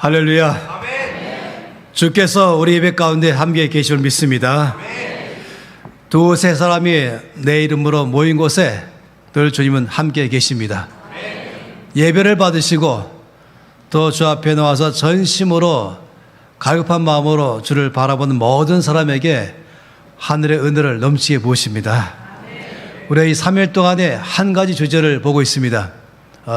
할렐루야. 주께서 우리 예배 가운데 함께 계실 믿습니다. 두세 사람이 내 이름으로 모인 곳에 늘 주님은 함께 계십니다. 예배를 받으시고 또 주 앞에 나와서 전심으로 갈급한 마음으로 주를 바라보는 모든 사람에게 하늘의 은혜를 넘치게 부으십니다. 우리 이 3일 동안에 한 가지 주제를 보고 있습니다.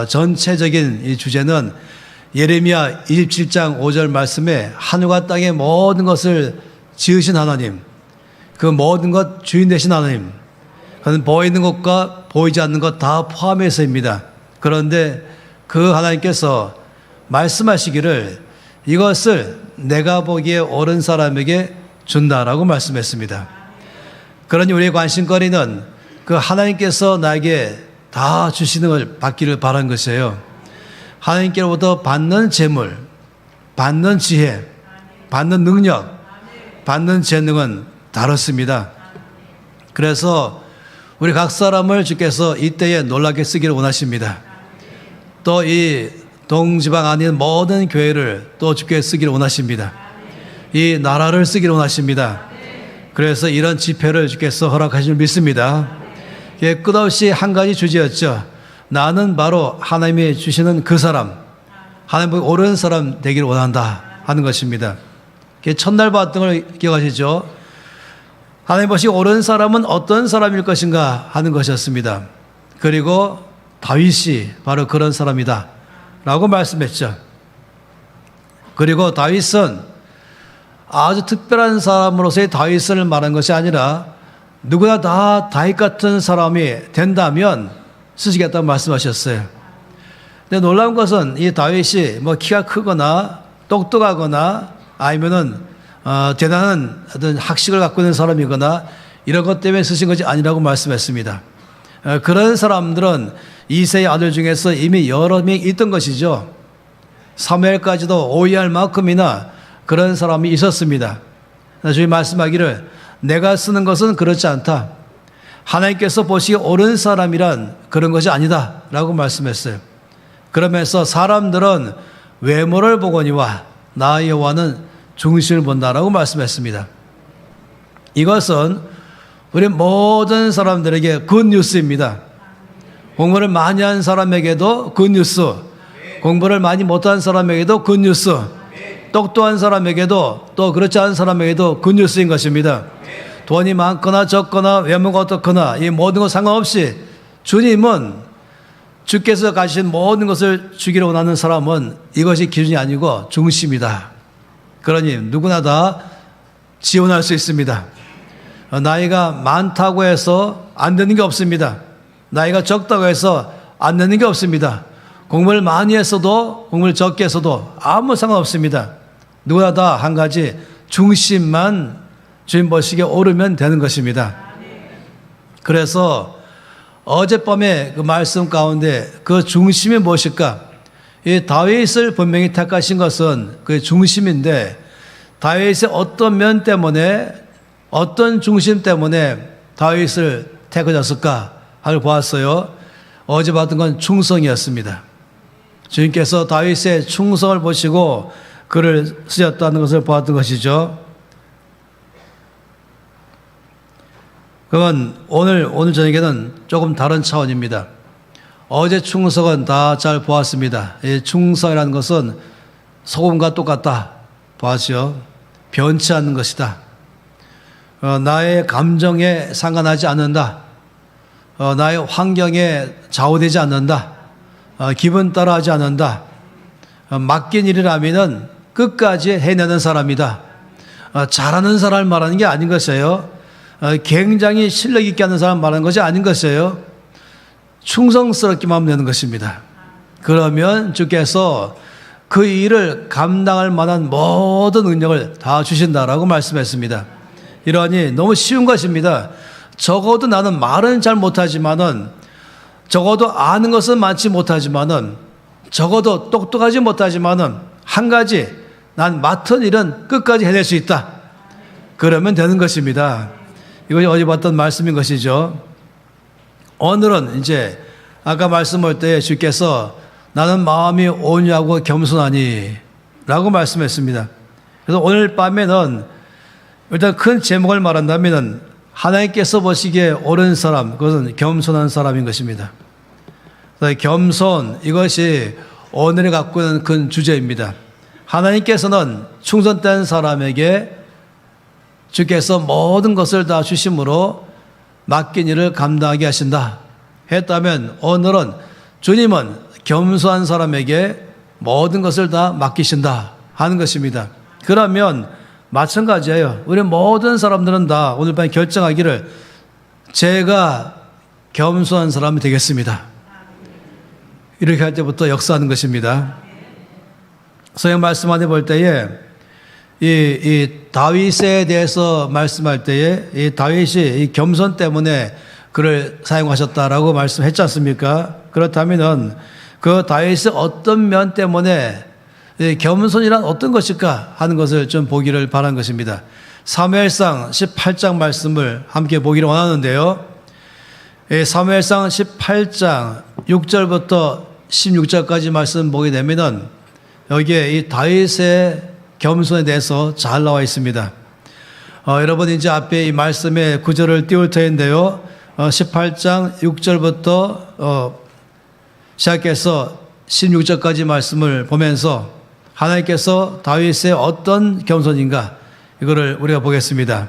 전체적인 이 주제는 예레미야 27장 5절 말씀에 하늘과 땅의 모든 것을 지으신 하나님, 그 모든 것 주인 되신 하나님, 그는 보이는 것과 보이지 않는 것 다 포함해서입니다. 그런데 그 하나님께서 말씀하시기를 이것을 내가 보기에 옳은 사람에게 준다라고 말씀했습니다. 그러니 우리의 관심거리는 그 하나님께서 나에게 다 주시는 걸 받기를 바란 것이에요. 하나님께로부터 받는 재물, 받는 지혜, 받는 능력, 받는 재능은 다릅니다. 그래서 우리 각 사람을 주께서 이때에 놀랍게 쓰기를 원하십니다. 또 이 동지방 아닌 모든 교회를 또 주께 쓰기를 원하십니다. 이 나라를 쓰기를 원하십니다. 그래서 이런 집회를 주께서 허락하신 줄 믿습니다. 끝없이 한 가지 주제였죠. 나는 바로 하나님이 주시는 그 사람, 하나님의 옳은 사람 되기를 원한다 하는 것입니다. 첫날 봤던 걸 기억하시죠? 하나님 보시기 옳은 사람은 어떤 사람일 것인가 하는 것이었습니다. 그리고 다윗이 바로 그런 사람이다 라고 말씀했죠. 그리고 다윗은 아주 특별한 사람으로서의 다윗을 말한 것이 아니라 누구나 다 다윗 같은 사람이 된다면 쓰시겠다고 말씀하셨어요. 근데 놀라운 것은 이 다윗이 뭐 키가 크거나 똑똑하거나 아니면은 대단한 어떤 학식을 갖고 있는 사람이거나 이런 것 때문에 쓰신 것이 아니라고 말씀했습니다. 그런 사람들은 이새의 아들 중에서 이미 여러 명이 있던 것이죠. 사무엘까지도 오해할 만큼이나 그런 사람이 있었습니다. 주님 말씀하기를 내가 쓰는 것은 그렇지 않다. 하나님께서 보시기 옳은 사람이란 그런 것이 아니다 라고 말씀했어요. 그러면서 사람들은 외모를 보거니와 나 여호와는 중심을 본다라고 말씀했습니다. 이것은 우리 모든 사람들에게 굿뉴스입니다. 공부를 많이 한 사람에게도 굿뉴스, 공부를 많이 못한 사람에게도 굿뉴스, 똑똑한 사람에게도 또 그렇지 않은 사람에게도 굿뉴스인 것입니다. 돈이 많거나 적거나 외모가 어떻거나 이 모든 것 상관없이 주님은 주께서 가신 모든 것을 주기를 원하는 사람은 이것이 기준이 아니고 중심이다. 그러니 누구나 다 지원할 수 있습니다. 나이가 많다고 해서 안 되는 게 없습니다. 나이가 적다고 해서 안 되는 게 없습니다. 공부를 많이 했어도 공부를 적게 했어도 아무 상관없습니다. 누구나 다 한 가지 중심만 주님 보시기에 오르면 되는 것입니다. 그래서 어젯밤에 그 말씀 가운데 그 중심이 무엇일까? 이 다윗을 분명히 택하신 것은 그 중심인데 다윗의 어떤 면 때문에 어떤 중심 때문에 다윗을 택하셨을까 하를 보았어요. 어제 봤던 건 충성이었습니다. 주님께서 다윗의 충성을 보시고 그를 쓰셨다는 것을 보았던 것이죠. 그러면 오늘 저녁에는 조금 다른 차원입니다. 어제 충성은 다 잘 보았습니다. 이 충성이라는 것은 소금과 똑같다 보았죠. 변치 않는 것이다. 나의 감정에 상관하지 않는다. 나의 환경에 좌우되지 않는다. 기분 따라 하지 않는다. 맡긴 일이라면은 끝까지 해내는 사람이다. 잘하는 사람을 말하는 게 아닌 것이에요. 굉장히 실력 있게 하는 사람 말하는 것이 아닌 것이에요. 충성스럽게만 하면 되는 것입니다. 그러면 주께서 그 일을 감당할 만한 모든 능력을 다 주신다라고 말씀했습니다. 이러니 너무 쉬운 것입니다. 적어도 나는 말은 잘 못하지만은 적어도 아는 것은 많지 못하지만은 적어도 똑똑하지 못하지만은 한 가지 난 맡은 일은 끝까지 해낼 수 있다. 그러면 되는 것입니다. 이것이 어제 봤던 말씀인 것이죠. 오늘은 이제 아까 말씀할 때 주께서 나는 마음이 온유하고 겸손하니 라고 말씀했습니다. 그래서 오늘 밤에는 일단 큰 제목을 말한다면 하나님께서 보시기에 옳은 사람, 그것은 겸손한 사람인 것입니다. 겸손, 이것이 오늘에 갖고 있는 큰 주제입니다. 하나님께서는 충성된 사람에게 주께서 모든 것을 다 주심으로 맡긴 일을 감당하게 하신다 했다면, 오늘은 주님은 겸손한 사람에게 모든 것을 다 맡기신다 하는 것입니다. 그러면 마찬가지예요. 우리 모든 사람들은 다 오늘 밤에 결정하기를, 제가 겸손한 사람이 되겠습니다, 이렇게 할 때부터 역사하는 것입니다. 성경 말씀 안에 볼 때에 이 다윗에 대해서 말씀할 때에 이 다윗이 이 겸손 때문에 그를 사용하셨다라고 말씀했지 않습니까? 그렇다면은 그 다윗의 어떤 면 때문에 겸손이란 어떤 것일까 하는 것을 좀 보기를 바란 것입니다. 사무엘상 18장 말씀을 함께 보기를 원하는데요. 사무엘상 18장 6절부터 16절까지 말씀 보게 되면은 여기에 이 다윗의 겸손에 대해서 잘 나와 있습니다. 여러분 이제 앞에 이 말씀의 구절을 띄울 터인데요. 18장 6절부터 시작해서 16절까지 말씀을 보면서 하나님께서 다윗의 어떤 겸손인가, 이거를 우리가 보겠습니다.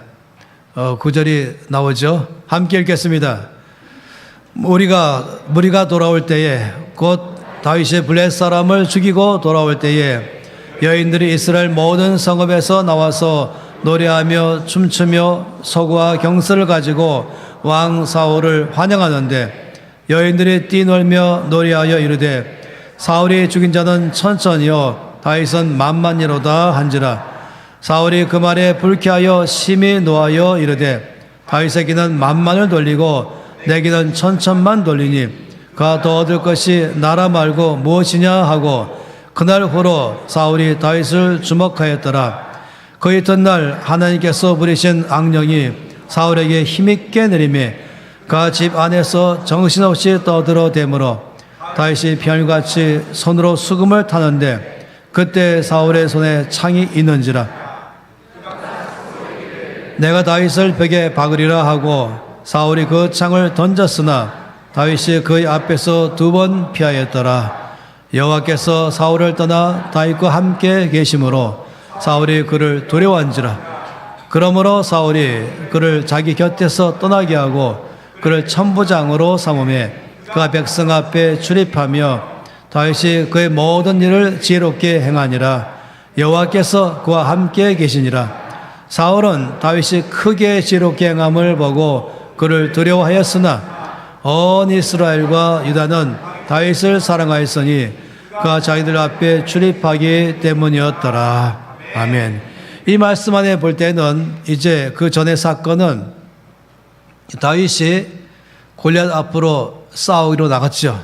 구절이 나오죠. 함께 읽겠습니다. 무리가 돌아올 때에, 곧 다윗이 블레셋 사람을 죽이고 돌아올 때에 여인들이 이스라엘 모든 성읍에서 나와서 노래하며 춤추며 소고와 경수를 가지고 왕 사울을 환영하는데, 여인들이 뛰놀며 노래하여 이르되 사울이 죽인 자는 천천히요 다윗은 만만이로다 한지라. 사울이 그 말에 불쾌하여 심히 노하여 이르되 다윗에게는 만만을 돌리고 내게는 천천만 돌리니 그가 더 얻을 것이 나라 말고 무엇이냐 하고, 그날 후로 사울이 다윗을 주목하였더라. 그 이튿날 하나님께서 부리신 악령이 사울에게 힘있게 내리매 그가 집 안에서 정신없이 떠들어대므로 다윗이 별같이 손으로 수금을 타는데, 그때 사울의 손에 창이 있는지라. 내가 다윗을 벽에 박으리라 하고 사울이 그 창을 던졌으나 다윗이 그의 앞에서 2번 피하였더라. 여호와께서 사울을 떠나 다윗과 함께 계심으로 사울이 그를 두려워한지라. 그러므로 사울이 그를 자기 곁에서 떠나게 하고 그를 천부장으로 삼으며 그가 백성 앞에 출입하며 다윗이 그의 모든 일을 지혜롭게 행하니라. 여호와께서 그와 함께 계시니라. 사울은 다윗이 크게 지혜롭게 행함을 보고 그를 두려워하였으나 온 이스라엘과 유다는 다윗을 사랑하였으니 그가 자기들 앞에 출입하기 때문이었더라. 아멘. 이 말씀 안에 볼 때는 이제 그 전의 사건은 다윗이 골리앗 앞으로 싸우기로 나갔죠.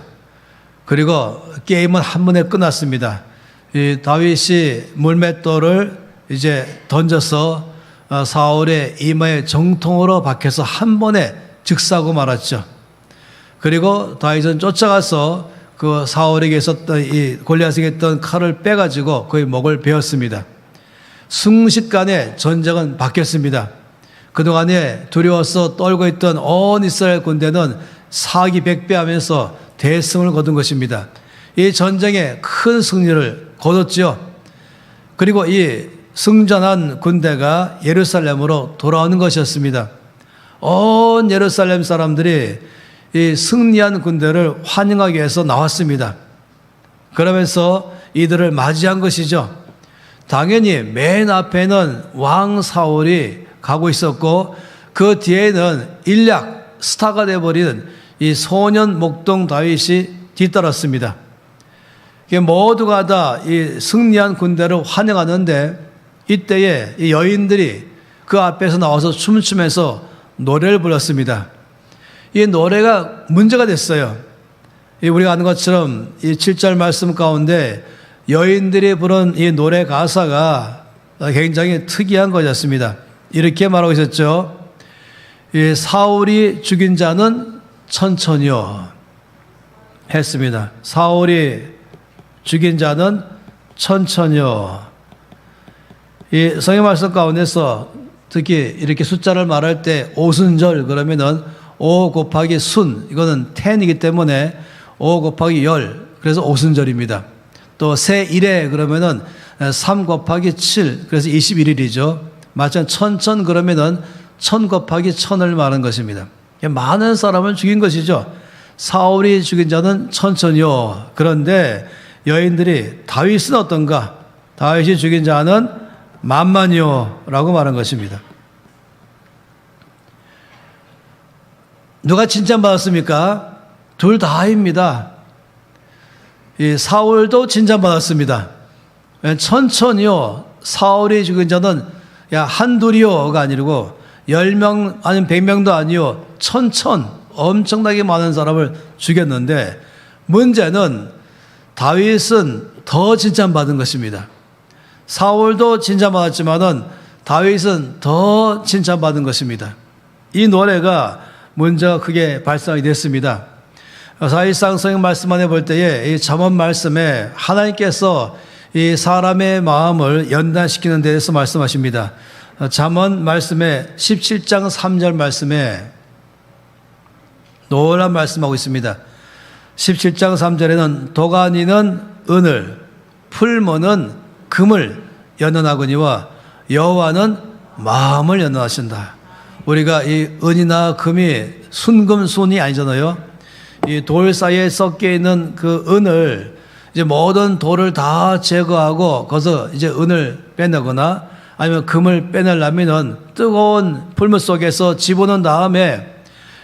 그리고 게임은 한 번에 끝났습니다. 이 다윗이 물맷돌을 이제 던져서 사울의 이마에 정통으로 박혀서 한 번에 즉사하고 말았죠. 그리고 다윗은 쫓아가서 그 사울에게 있었던 이 골리앗에게 있던 칼을 빼가지고 그의 목을 베었습니다. 순식간에 전쟁은 바뀌었습니다. 그동안에 두려워서 떨고 있던 온 이스라엘 군대는 사기백배하면서 대승을 거둔 것입니다. 이 전쟁에 큰 승리를 거뒀지요. 그리고 이 승전한 군대가 예루살렘으로 돌아오는 것이었습니다. 온 예루살렘 사람들이 이 승리한 군대를 환영하기 위해서 나왔습니다. 그러면서 이들을 맞이한 것이죠. 당연히 맨 앞에는 왕 사울이 가고 있었고 그 뒤에는 일약 스타가 되어버린 이 소년 목동 다윗이 뒤따랐습니다. 모두가 다 이 승리한 군대를 환영하는데 이때에 이 여인들이 그 앞에서 나와서 춤추면서 노래를 불렀습니다. 이 노래가 문제가 됐어요. 우리가 아는 것처럼 이 7절 말씀 가운데 여인들이 부른 이 노래 가사가 굉장히 특이한 것이었습니다. 이렇게 말하고 있었죠. 이 사울이 죽인 자는 천천히요 했습니다. 사울이 죽인 자는 천천히요. 이 성경 말씀 가운데서 특히 이렇게 숫자를 말할 때 오순절 그러면은 5 곱하기 순, 이거는 10이기 때문에 5 곱하기 열, 그래서 오순절입니다. 또 새1회 그러면은 3 곱하기 7, 그래서 21일이죠. 마찬가지로 천천 그러면은 1000 곱하기 1000을 말한 것입니다. 많은 사람을 죽인 것이죠. 사울이 죽인 자는 천천히요. 그런데 여인들이 다윗은 어떤가? 다윗이 죽인 자는 만만이요 라고 말한 것입니다. 누가 칭찬받았습니까? 둘 다입니다. 이 사울도 칭찬받았습니다. 천천히요. 사울이 죽인 자는 한둘이요가 아니고 10명 아니면 100명도 아니요. 천천 엄청나게 많은 사람을 죽였는데 문제는 다윗은 더 칭찬받은 것입니다. 사울도 칭찬받았지만은 다윗은 더 칭찬받은 것입니다. 이 노래가 문제가 크게 발생이 됐습니다. 사실상 성경 말씀 안에 볼 때에 이 잠언 말씀에 하나님께서 이 사람의 마음을 연단시키는 데에서 말씀하십니다. 잠언 말씀에 17장 3절 말씀에 놀라운 말씀하고 있습니다. 17장 3절에는 도가니는 은을, 풀무는 금을 연연하거니와 여호와는 마음을 연연하신다. 우리가 이 은이나 금이 순금순이 아니잖아요. 이 돌 사이에 섞여 있는 그 은을 이제 모든 돌을 다 제거하고 거기서 이제 은을 빼내거나 아니면 금을 빼내려면은 뜨거운 풀물 속에서 집어넣은 다음에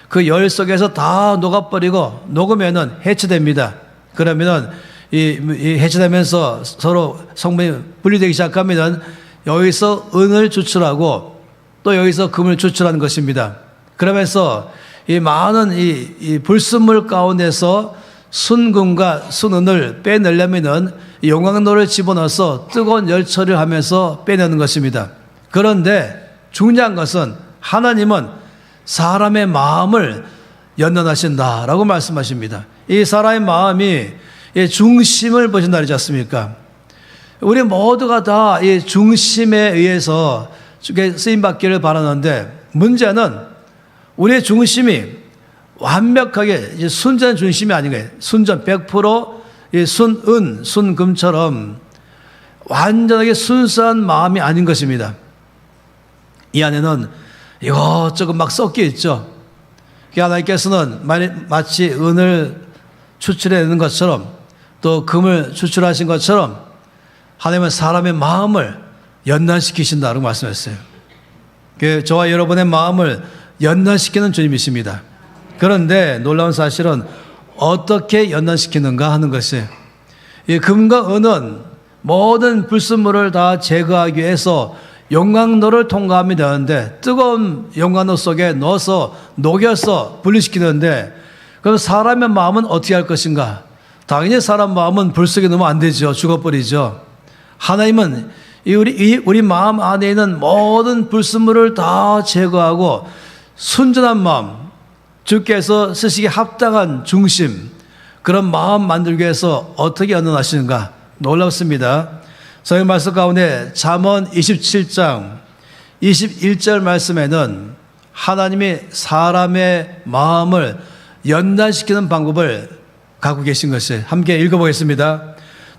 그 열 속에서 다 녹아버리고 녹으면은 해체됩니다. 그러면은 이 해체되면서 서로 성분이 분리되기 시작하면은 여기서 은을 추출하고 또 여기서 금을 추출하는 것입니다. 그러면서 이 많은 이 불순물 가운데서 순금과 순은을 빼내려면은 용광로를 집어넣어서 뜨거운 열처리를 하면서 빼내는 것입니다. 그런데 중요한 것은 하나님은 사람의 마음을 연연하신다라고 말씀하십니다. 이 사람의 마음이 중심을 보신다 그러지 않습니까? 우리 모두가 다 이 중심에 의해서 쓰임받기를 바라는데 문제는 우리의 중심이 완벽하게 순전 중심이 아닌 거예요. 순전 100% 순은, 순금처럼 완전하게 순수한 마음이 아닌 것입니다. 이 안에는 이것저것 막 섞여 있죠. 하나님께서는 마치 은을 추출해내는 것처럼 또 금을 추출하신 것처럼 하나님은 사람의 마음을 연단시키신다고 말씀했어요. 저와 여러분의 마음을 연단시키는 주님이십니다. 그런데 놀라운 사실은 어떻게 연단시키는가 하는 것이에요. 이 금과 은은 모든 불순물을 다 제거하기 위해서 용광로를 통과하면 되는데 뜨거운 용광로 속에 넣어서 녹여서 분리시키는데 그럼 사람의 마음은 어떻게 할 것인가? 당연히 사람 마음은 불 속에 넣으면 안 되죠. 죽어버리죠. 하나님은 우리 마음 안에 있는 모든 불순물을 다 제거하고 순전한 마음, 주께서 쓰시기에 합당한 중심, 그런 마음 만들기 위해서 어떻게 연단하시는가? 놀랍습니다. 성경 말씀 가운데 잠언 27장 21절 말씀에는 하나님이 사람의 마음을 연단시키는 방법을 갖고 계신 것을 함께 읽어보겠습니다.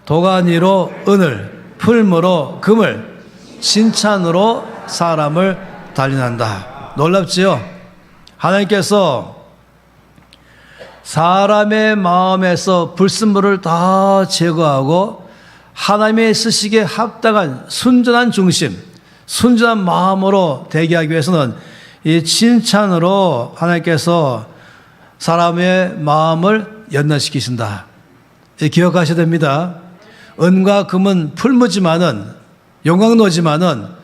도가니로 은을, 풀무로 금을, 칭찬으로 사람을 단련한다. 놀랍지요? 하나님께서 사람의 마음에서 불순물을 다 제거하고 하나님의 쓰시기에 합당한 순전한 중심, 순전한 마음으로 대기하기 위해서는 이 칭찬으로 하나님께서 사람의 마음을 연단시키신다. 기억하셔야 됩니다. 은과 금은 풀무지만은 용광로지만은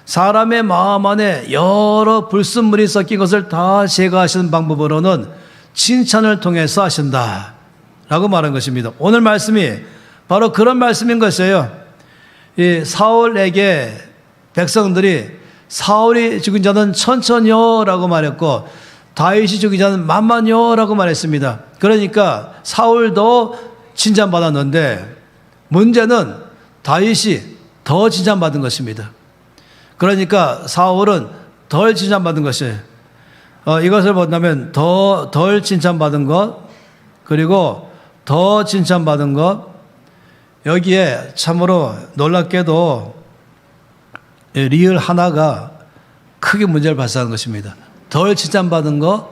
사람의 마음 안에 여러 불순물이 섞인 것을 다 제거하시는 방법으로는 칭찬을 통해서 하신다 라고 말한 것입니다. 오늘 말씀이 바로 그런 말씀인 것이에요. 이 사울에게 백성들이 사울이 죽인 자는 천천히요 라고 말했고 다윗이 죽인 자는 만만히요 라고 말했습니다. 그러니까 사울도 칭찬받았는데 문제는 다윗이 더 칭찬받은 것입니다. 그러니까 사울은 덜 칭찬받은 것이에요. 이것을 본다면 덜 칭찬받은 것, 그리고 더 칭찬받은 것, 여기에 참으로 놀랍게도 리을 하나가 크게 문제를 발생하는 것입니다. 덜 칭찬받은 것,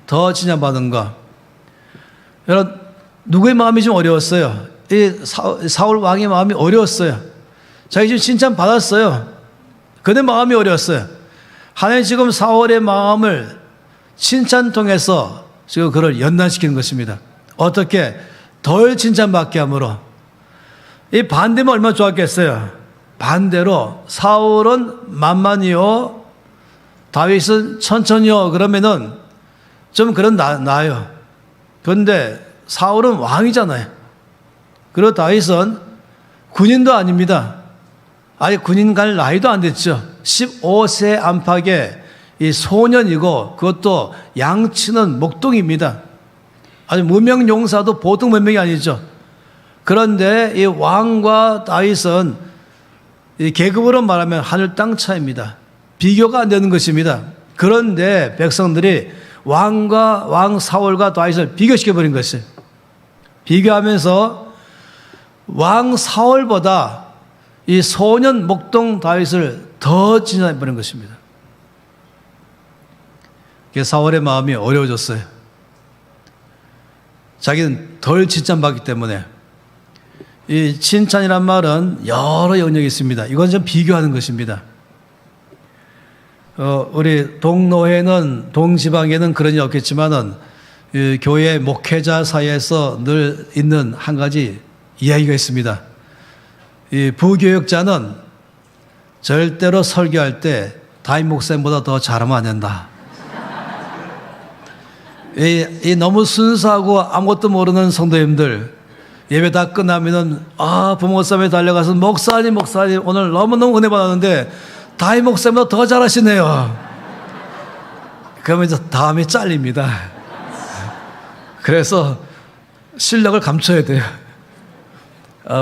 더 칭찬받은 것. 여러분, 누구의 마음이 좀 어려웠어요? 이 사울 왕의 마음이 어려웠어요. 자기 지금 칭찬받았어요. 그의 마음이 어려웠어요. 하나님 지금 사울의 마음을 칭찬 통해서 지금 그를 연단시키는 것입니다. 어떻게? 덜 칭찬받게 함으로. 이 반대면 얼마나 좋았겠어요. 반대로 사울은 만만히요, 다윗은 천천히요. 그러면은 좀 그런 나아요. 그런데 사울은 왕이잖아요. 그리고 다윗은 군인도 아닙니다. 아직 군인 갈 나이도 안 됐죠. 15세 안팎의 이 소년이고, 그것도 양치는 목동입니다. 아주 무명 용사도 보통 몇 명이 아니죠. 그런데 이 왕과 다윗은 이 계급으로 말하면 하늘 땅 차이입니다. 비교가 안 되는 것입니다. 그런데 백성들이 왕 사울과 다윗을 비교시켜 버린 것이에요. 비교하면서 왕 사울보다 이 소년 목동 다윗을 더 칭찬해 버린 것입니다. 사울의 마음이 어려워졌어요. 자기는 덜 칭찬받기 때문에. 이 칭찬이란 말은 여러 영역이 있습니다. 이건 좀 비교하는 것입니다. 우리 동노회는, 동지방에는 그런 일 없겠지만은, 교회 목회자 사이에서 늘 있는 한 가지 이야기가 있습니다. 이 부교역자는 절대로 설교할 때 다윗 목사님보다 더 잘하면 안 된다. 이 너무 순수하고 아무것도 모르는 성도님들, 예배 다 끝나면은, 부목사님에 달려가서, 목사님, 오늘 너무너무 은혜 받았는데, 다윗 목사님보다 더 잘하시네요. 그러면 이제 다음에 잘립니다. 그래서 실력을 감춰야 돼요.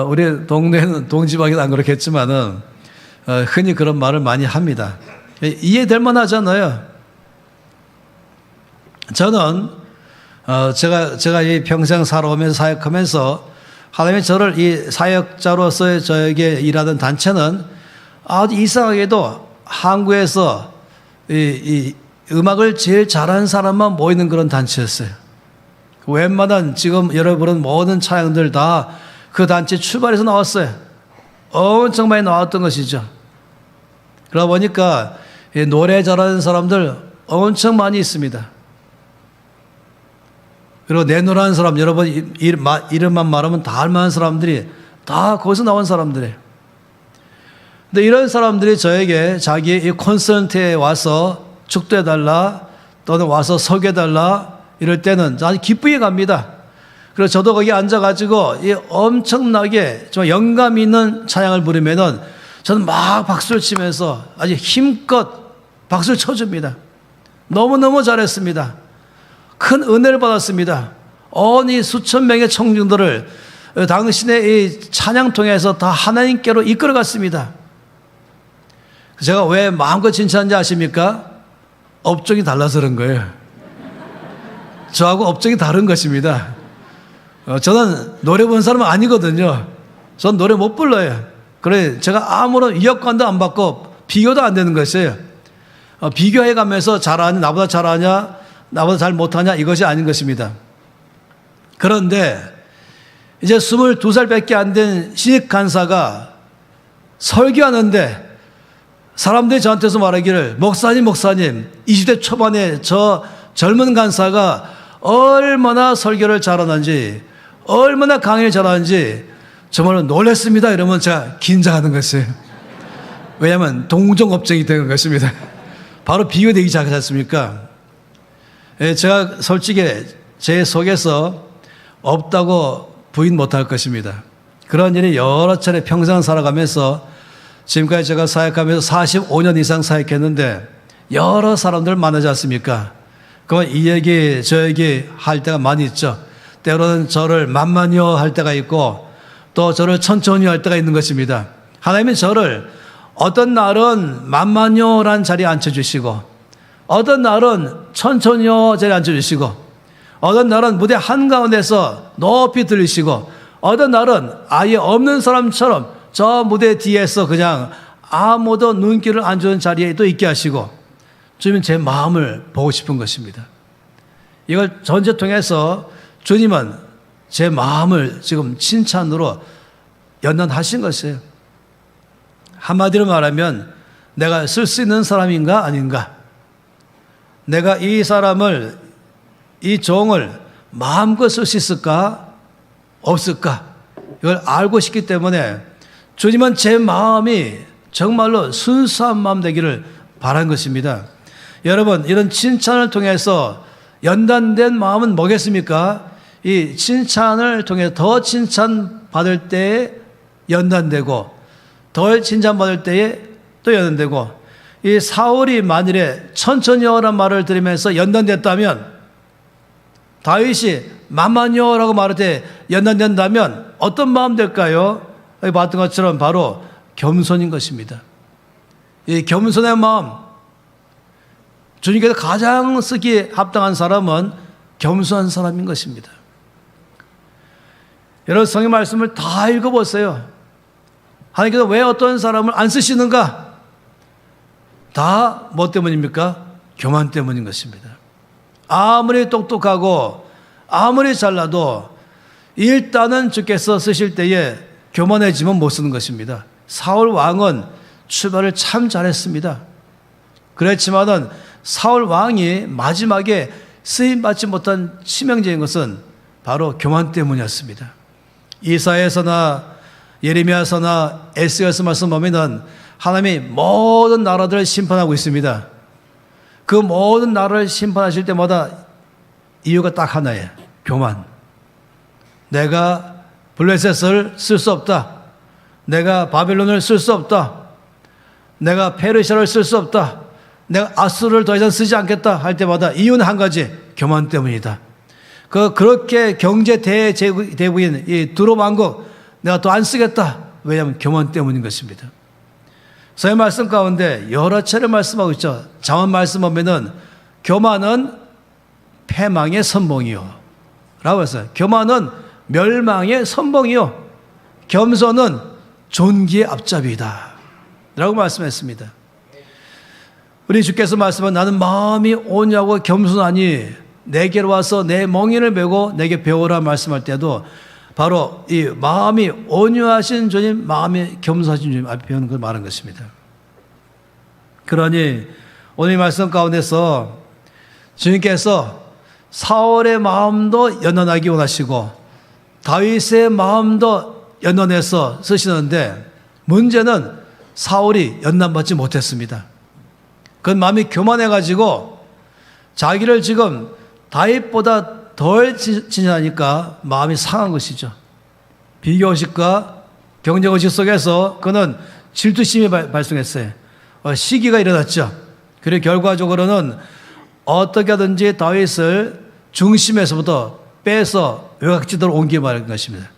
우리 동네는, 동지방에는 안 그렇겠지만은, 흔히 그런 말을 많이 합니다. 이해될 만하잖아요. 저는, 제가 이 평생 살아오면서 사역하면서 하나님이 저를 이 사역자로서의 저에게 일하던 단체는 아주 이상하게도 한국에서 이 음악을 제일 잘하는 사람만 모이는 그런 단체였어요. 웬만한 지금 여러분은 모든 찬양들 다 그 단체 출발해서 나왔어요. 엄청 많이 나왔던 것이죠. 그러다 보니까 노래 잘하는 사람들 엄청 많이 있습니다. 그리고 내노라는 사람, 여러분 이름만 말하면 다 알만한 사람들이 다 거기서 나온 사람들이에요. 근데 이런 사람들이 저에게 자기 이 콘서트에 와서 축도해달라, 또는 와서 설교해달라, 이럴 때는 아주 기쁘게 갑니다. 그래서 저도 거기 앉아가지고 이 엄청나게 좀 영감 있는 찬양을 부르면은 저는 막 박수를 치면서 아주 힘껏 박수를 쳐줍니다. 너무너무 잘했습니다. 큰 은혜를 받았습니다. 이 수천 명의 청중들을 당신의 이 찬양 통해서 다 하나님께로 이끌어갔습니다. 제가 왜 마음껏 칭찬한지 아십니까? 업종이 달라서 그런 거예요. 저하고 업종이 다른 것입니다. 저는 노래 본 사람은 아니거든요. 전 노래 못 불러요. 그래, 제가 아무런 위협관도 안 받고 비교도 안 되는 것이에요. 비교해 가면서 잘하냐, 나보다 잘하냐, 나보다 잘 못하냐, 이것이 아닌 것입니다. 그런데 이제 22살밖에 안 된 신입 간사가 설교하는데 사람들이 저한테서 말하기를, 목사님 20대 초반에 저 젊은 간사가 얼마나 설교를 잘하는지, 얼마나 강의를 잘하는지 정말 놀랐습니다. 이러면 제가 긴장하는 것이에요. 왜냐하면 동종업종이 되는 것입니다. 바로 비교되기 시작하지 않습니까? 제가 솔직히 제 속에서 없다고 부인 못할 것입니다. 그런 일이 여러 차례 평생 살아가면서 지금까지 제가 사역하면서 45년 이상 사역했는데 여러 사람들 만나지 않습니까? 그건 이 얘기 저 얘기 할 때가 많이 있죠. 때로는 저를 만만히요 할 때가 있고, 또 저를 천천히 할 때가 있는 것입니다. 하나님은 저를 어떤 날은 만만요란 자리에 앉혀주시고, 어떤 날은 천천히요 자리에 앉혀주시고, 어떤 날은 무대 한가운데서 높이 들리시고, 어떤 날은 아예 없는 사람처럼 저 무대 뒤에서 그냥 아무도 눈길을 안 주는 자리에 또 있게 하시고, 주님은 제 마음을 보고 싶은 것입니다. 이걸 전체 통해서 주님은 제 마음을 지금 칭찬으로 연단하신 것이에요. 한마디로 말하면 내가 쓸 수 있는 사람인가 아닌가, 내가 이 사람을, 이 종을 마음껏 쓸 수 있을까 없을까, 이걸 알고 싶기 때문에 주님은 제 마음이 정말로 순수한 마음 되기를 바란 것입니다. 여러분, 이런 칭찬을 통해서 연단된 마음은 뭐겠습니까? 이 칭찬을 통해 더 칭찬받을 때에 연단되고, 덜 칭찬받을 때에 또 연단되고, 이 사울이 만일에 천천히 오란 말을 들으면서 연단됐다면, 다윗이 만만히요 라고 말할 때 연단된다면 어떤 마음 될까요? 여기 봤던 것처럼 바로 겸손인 것입니다. 이 겸손의 마음, 주님께서 가장 쓰기에 합당한 사람은 겸손한 사람인 것입니다. 여러분, 성경 말씀을 다 읽어보세요. 하나님께서 왜 어떤 사람을 안 쓰시는가? 다 뭐 때문입니까? 교만 때문인 것입니다. 아무리 똑똑하고 아무리 잘나도 일단은 주께서 쓰실 때에 교만해지면 못 쓰는 것입니다. 사울 왕은 출발을 참 잘했습니다. 그렇지만은 사울 왕이 마지막에 쓰임받지 못한 치명적인 것은 바로 교만 때문이었습니다. 이사야서나 예레미야서나 에스겔서 말씀 보면은 하나님이 모든 나라들을 심판하고 있습니다. 그 모든 나라를 심판하실 때마다 이유가 딱 하나예요. 교만. 내가 블레셋을 쓸 수 없다. 내가 바벨론을 쓸 수 없다. 내가 페르시아를 쓸 수 없다. 내가 아수르를 더 이상 쓰지 않겠다 할 때마다 이유는 한 가지, 교만 때문이다. 그렇게 경제 대국인 이 두로 왕국 내가 더 안 쓰겠다. 왜냐하면 교만 때문인 것입니다. 서의 말씀 가운데 여러 차례 말씀하고 있죠. 잠언 말씀 보면은 교만은 패망의 선봉이요 라고 했어요. 교만은 멸망의 선봉이요, 겸손은 존귀의 앞잡이다 라고 말씀했습니다. 우리 주께서 말씀은 나는 마음이 온유하고 겸손하니 내게로 와서 내 멍에를 메고 내게 배우라 말씀할 때도 바로 이 마음이 온유하신 주님, 마음이 겸손하신 주님 앞에 배우는 걸 말하는 것입니다. 그러니 오늘 말씀 가운데서 주님께서 사울의 마음도 연단하기 원하시고 다윗의 마음도 연단해서 쓰시는데, 문제는 사울이 연단받지 못했습니다. 그 마음이 교만해가지고 자기를 지금 다윗보다 덜 칭찬하니까 마음이 상한 것이죠. 비교의식과 경쟁의식 속에서 그는 질투심이 발생했어요. 시기가 일어났죠. 그리고 결과적으로는 어떻게 하든지 다윗을 중심에서부터 빼서 외곽지대로 옮기게 말한 것입니다.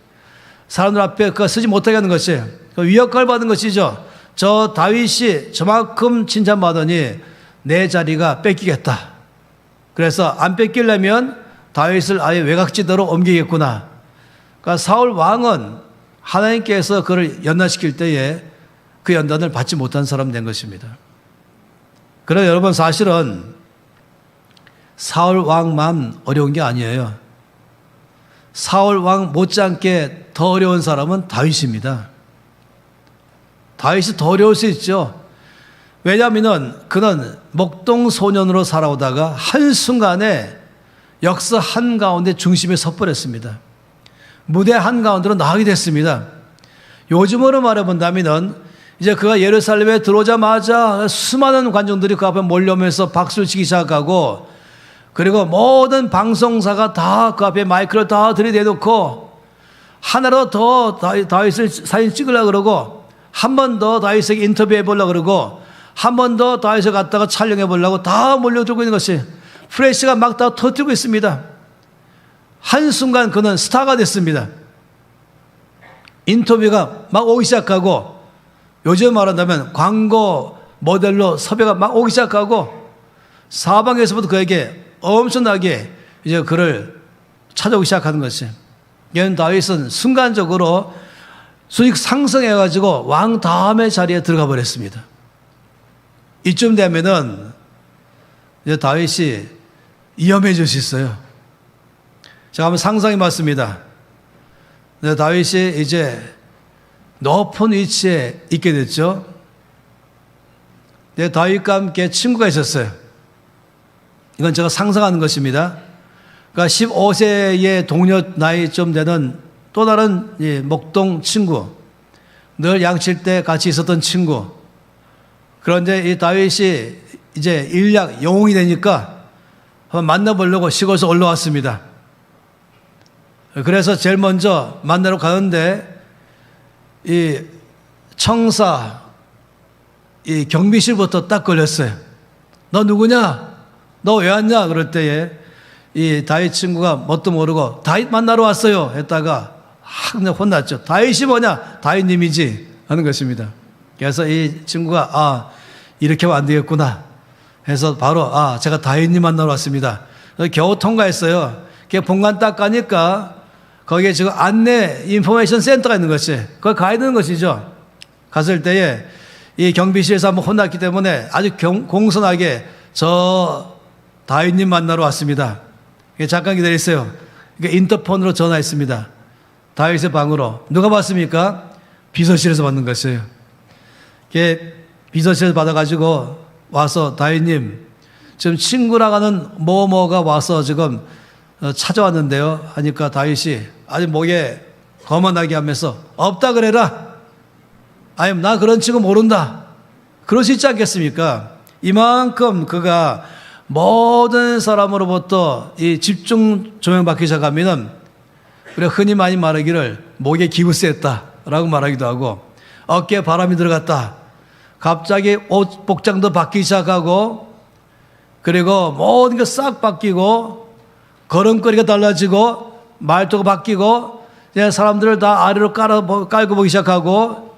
사람들 앞에 그거 쓰지 못하게 하는 것이에요. 위협을 받은 것이죠. 저 다윗이 저만큼 칭찬받으니 내 자리가 뺏기겠다. 그래서 안 뺏기려면 다윗을 아예 외곽지대로 옮기겠구나. 그러니까 사울 왕은 하나님께서 그를 연단시킬 때에 그 연단을 받지 못한 사람 된 것입니다. 그러나 여러분, 사실은 사울 왕만 어려운 게 아니에요. 사울 왕 못지않게 더 어려운 사람은 다윗입니다. 다윗이 더 어려울 수 있죠. 왜냐하면 그는 목동 소년으로 살아오다가 한순간에 역사 한가운데 중심에 섰버렸습니다. 무대 한가운데로 나가게 됐습니다. 요즘으로 말해본다면 이제 그가 예루살렘에 들어오자마자 수많은 관중들이 그 앞에 몰려오면서 박수를 치기 시작하고, 그리고 모든 방송사가 다 그 앞에 마이크를 다 들이대놓고 하나로 더 다윗을 사진 찍으려고 그러고, 한 번 더 다윗에게 인터뷰해 보려고 그러고, 한 번 더 다윗을 갖다가 촬영해 보려고 다 몰려들고 있는 것이, 프레시가 막 다 터뜨리고 있습니다. 한순간 그는 스타가 됐습니다. 인터뷰가 막 오기 시작하고, 요즘 말한다면 광고 모델로 섭외가 막 오기 시작하고, 사방에서부터 그에게 엄청나게 이제 그를 찾아오기 시작하는 것이. 얘는 다윗은 순간적으로 수익 상승해가지고 왕 다음의 자리에 들어가 버렸습니다. 이쯤 되면은 이제 다윗이 위험해질 수 있어요. 자, 한번 상상해 봤습니다. 다윗이 이제 높은 위치에 있게 됐죠. 다윗과 함께 친구가 있었어요. 이건 제가 상상하는 것입니다. 그러니까 15세의 동료 나이쯤 되는 또 다른 목동 친구, 늘 양칠 때 같이 있었던 친구. 그런데 이 다윗이 이제 일약 영웅이 되니까 한번 만나보려고 시골에서 올라왔습니다. 그래서 제일 먼저 만나러 가는데 이 청사 이 경비실부터 딱 걸렸어요. 너 누구냐? 너 왜 왔냐? 그럴 때에 이 다윗 친구가 뭣도 모르고 다윗 만나러 왔어요 했다가 그냥 혼났죠. 다윗이 뭐냐? 다윗님이지 하는 것입니다. 그래서 이 친구가 이렇게 하면 안 되겠구나 해서 바로 제가 다윗님 만나러 왔습니다. 겨우 통과했어요. 본관 딱 가니까 거기에 지금 안내 인포메이션 센터가 있는 것이, 거기 가야 되는 것이죠. 갔을 때에 이 경비실에서 한번 혼났기 때문에 아주 공손하게 저 다윗님 만나러 왔습니다. 잠깐 기다리세요. 인터폰으로 전화했습니다. 다윗의 방으로. 누가 받습니까? 비서실에서 받는 것이에요. 비서실에서 받아가지고 와서 다윗님 지금 친구랑 하는 뭐뭐가 와서 지금 찾아왔는데요 하니까 다윗이 아주 목에 거만하게 하면서 없다 그래라. 아니 나 그런 친구 모른다. 그럴 수 있지 않겠습니까? 이만큼 그가 모든 사람으로부터 이 집중 조명받기 시작하면은 우리가 흔히 많이 말하기를 목에 기부세했다라고 말하기도 하고 어깨에 바람이 들어갔다. 갑자기 옷 복장도 바뀌기 시작하고 그리고 모든 게 싹 바뀌고 걸음걸이가 달라지고 말투가 바뀌고 사람들을 다 아래로 깔고 보기 시작하고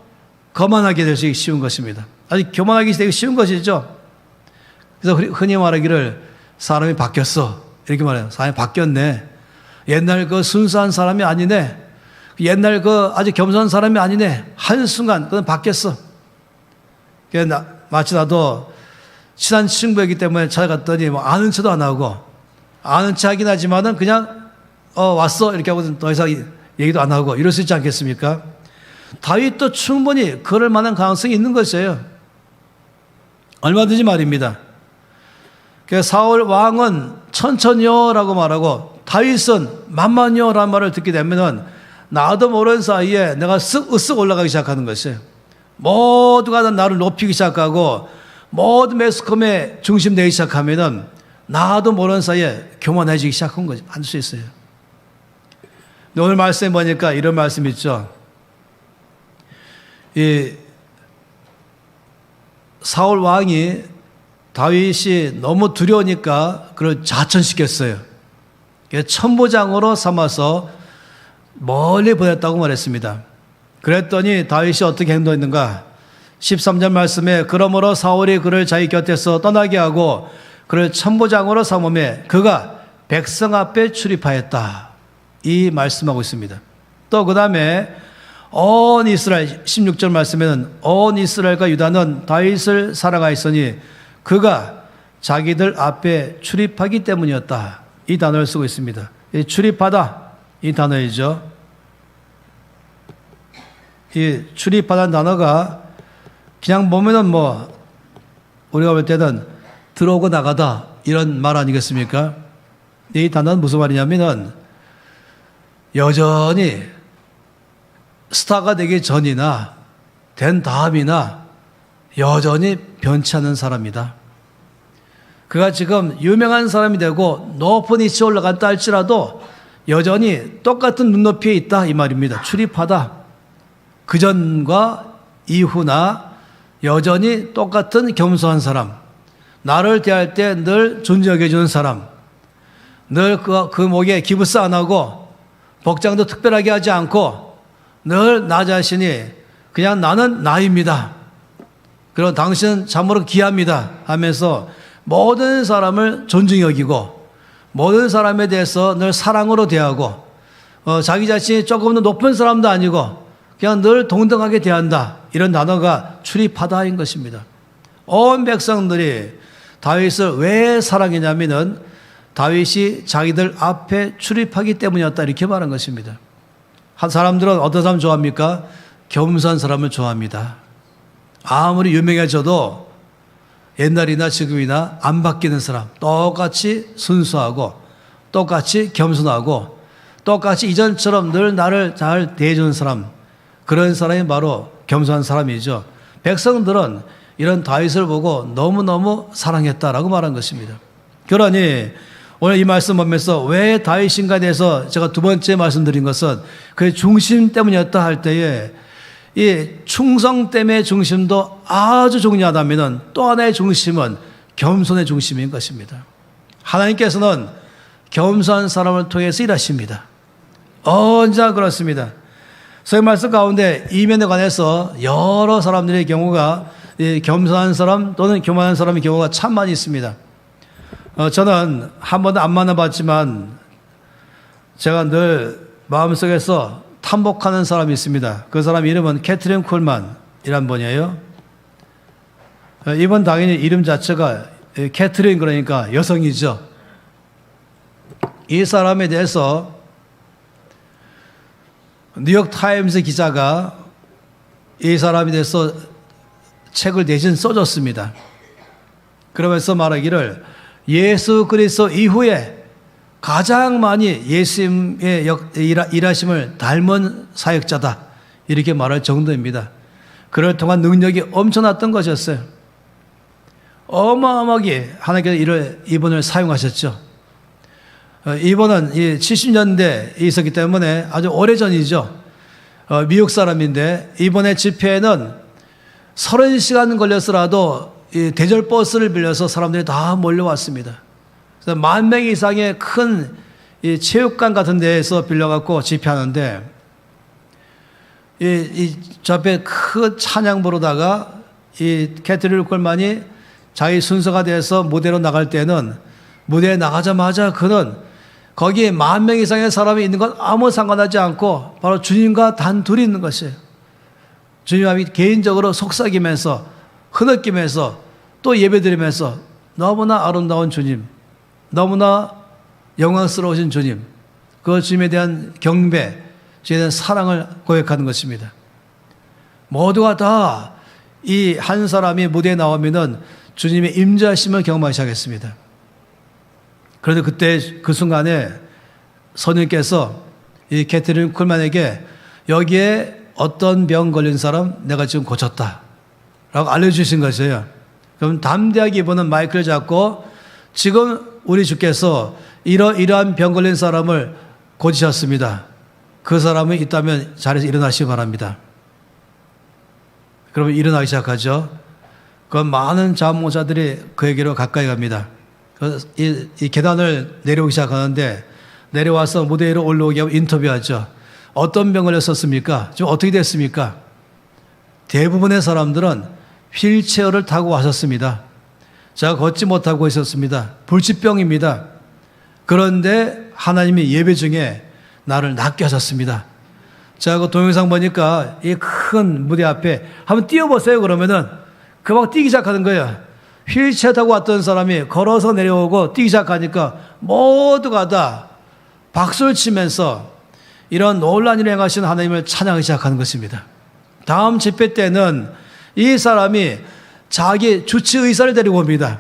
거만하게 되기 쉬운 것입니다. 아주 교만하게 되기 쉬운 것이죠. 그래서 흔히 말하기를 사람이 바뀌었어 이렇게 말해요. 사람이 바뀌었네. 옛날 그 순수한 사람이 아니네. 옛날 그 아주 겸손한 사람이 아니네. 한순간 그건 바뀌었어. 마치 나도 친한 친구이기 때문에 찾아갔더니 뭐 아는 척도 안 하고 아는 척 하긴 하지만은 그냥 왔어 이렇게 하고 더 이상 얘기도 안 하고 이럴 수 있지 않겠습니까? 다윗도 충분히 그럴 만한 가능성이 있는 것이에요. 얼마든지 말입니다. 사울 왕은 천천히요라고 말하고 다윗은 만만히요라는 말을 듣게 되면은 나도 모르는 사이에 내가 쓱 올라가기 시작하는 것이에요. 모두가 나를 높이기 시작하고 모든 매스컴에 중심되기 시작하면은 나도 모르는 사이에 교만해지기 시작한 거지. 할 수 있어요. 오늘 말씀에 보니까 이런 말씀 있죠. 이 사울 왕이 다윗이 너무 두려우니까 그를 자천시켰어요. 천부장으로 삼아서 멀리 보냈다고 말했습니다. 그랬더니 다윗이 어떻게 행동했는가? 13절 말씀에 그러므로 사울이 그를 자기 곁에서 떠나게 하고 그를 천부장으로 삼음에 그가 백성 앞에 출입하였다. 이 말씀하고 있습니다. 또 그 다음에 온 이스라엘 16절 말씀에는 온 이스라엘과 유다는 다윗을 살아가있으니 그가 자기들 앞에 출입하기 때문이었다. 이 단어를 쓰고 있습니다. 이 출입하다 이 단어이죠. 이 출입하다는 단어가 그냥 보면은 뭐 우리가 볼 때는 들어오고 나가다 이런 말 아니겠습니까? 이 단어는 무슨 말이냐면은 여전히 스타가 되기 전이나 된 다음이나 여전히 변치 않는 사람이다. 그가 지금 유명한 사람이 되고 높은 위치에 올라간다 할지라도 여전히 똑같은 눈높이에 있다 이 말입니다. 출입하다. 그전과 이후나 여전히 똑같은 겸손한 사람, 나를 대할 때 늘 존중해 주는 사람, 늘 그 목에 기부스 안 하고 복장도 특별하게 하지 않고 늘 나 자신이 그냥 나는 나입니다. 그리고 당신은 참으로 귀합니다 하면서 모든 사람을 존중히 여기고 모든 사람에 대해서 늘 사랑으로 대하고 자기 자신이 조금 더 높은 사람도 아니고 그냥 늘 동등하게 대한다. 이런 단어가 출입하다인 것입니다. 온 백성들이 다윗을 왜 사랑했냐면은 다윗이 자기들 앞에 출입하기 때문이었다. 이렇게 말한 것입니다. 한 사람들은 어떤 사람 좋아합니까? 겸손한 사람을 좋아합니다. 아무리 유명해져도 옛날이나 지금이나 안 바뀌는 사람, 똑같이 순수하고 똑같이 겸손하고 똑같이 이전처럼 늘 나를 잘 대해주는 사람, 그런 사람이 바로 겸손한 사람이죠. 백성들은 이런 다윗을 보고 너무너무 사랑했다라고 말한 것입니다. 그러니 오늘 이 말씀 보면서 왜 다윗인가에 대해서 제가 두 번째 말씀드린 것은 그의 중심 때문이었다 할 때에 이 충성됨의 중심도 아주 중요하다면 또 하나의 중심은 겸손의 중심인 것입니다. 하나님께서는 겸손한 사람을 통해서 일하십니다. 언제나 그렇습니다. 그 말씀 가운데 이면에 관해서 여러 사람들의 경우가 겸손한 사람 또는 교만한 사람의 경우가 참 많이 있습니다. 저는 한 번도 안 만나봤지만 제가 늘 마음속에서 탐복하는 사람이 있습니다. 그 사람 이름은 캐트린 쿨만이란 분이에요. 이분 당연히 이름 자체가 캐트린 그러니까 여성이죠. 이 사람에 대해서 뉴욕 타임스 기자가 이 사람에 대해서 책을 대신 써줬습니다. 그러면서 말하기를 예수 그리스도 이후에 가장 많이 예수님의 일하심을 닮은 사역자다. 이렇게 말할 정도입니다. 그를 통한 능력이 엄청났던 것이었어요. 어마어마하게 하나님께서 이분을 사용하셨죠. 이분은 70년대에 있었기 때문에 아주 오래전이죠. 미국 사람인데 이번에 집회에는 30시간 걸려서라도 대절 버스를 빌려서 사람들이 다 몰려왔습니다. 그래서 10,000명 이상의 큰 체육관 같은 데에서 빌려갖고 집회하는데 저 앞에 큰 찬양 부르다가 이 캐트린 콜만이 자기 순서가 돼서 무대로 나갈 때는 무대에 나가자마자 그는 거기에 10,000명 이상의 사람이 있는 건 아무 상관하지 않고 바로 주님과 단둘이 있는 것이에요. 주님이 개인적으로 속삭이면서 흐느끼면서 또 예배드리면서 너무나 아름다운 주님, 너무나 영광스러우신 주님, 그 주님에 대한 경배, 주님에 대한 사랑을 고백하는 것입니다. 모두가 다 이 한 사람이 무대에 나오면은 주님의 임재하심을 경험하기 시작했습니다. 그런데 그때 그 순간에 선생님께서 이 캐트린 쿨만에게 여기에 어떤 병 걸린 사람 내가 지금 고쳤다 라고 알려주신 것이에요. 그럼 담대하게 이분은 마이크를 잡고 지금 우리 주께서 이러한 병 걸린 사람을 고치셨습니다. 그 사람이 있다면 자리에서 일어나시기 바랍니다. 그러면 일어나기 시작하죠. 그 많은 자원봉사자들이 그에게로 가까이 갑니다. 이 계단을 내려오기 시작하는데 내려와서 무대 위로 올라오게 하고 인터뷰하죠. 어떤 병을 했었습니까? 지금 어떻게 됐습니까? 대부분의 사람들은 휠체어를 타고 왔었습니다. 제가 걷지 못하고 있었습니다. 불치병입니다. 그런데 하나님이 예배 중에 나를 낫게 하셨습니다. 제가 그 동영상 보니까 이 큰 무대 앞에 한번 뛰어보세요. 그러면은 금방 뛰기 시작하는 거예요. 휠체어 타고 왔던 사람이 걸어서 내려오고 뛰기 시작하니까 모두가 다 박수를 치면서 이런 놀라운 일을 행하신 하나님을 찬양하기 시작하는 것입니다. 다음 집회 때는 이 사람이 자기 주치의사를 데리고 옵니다.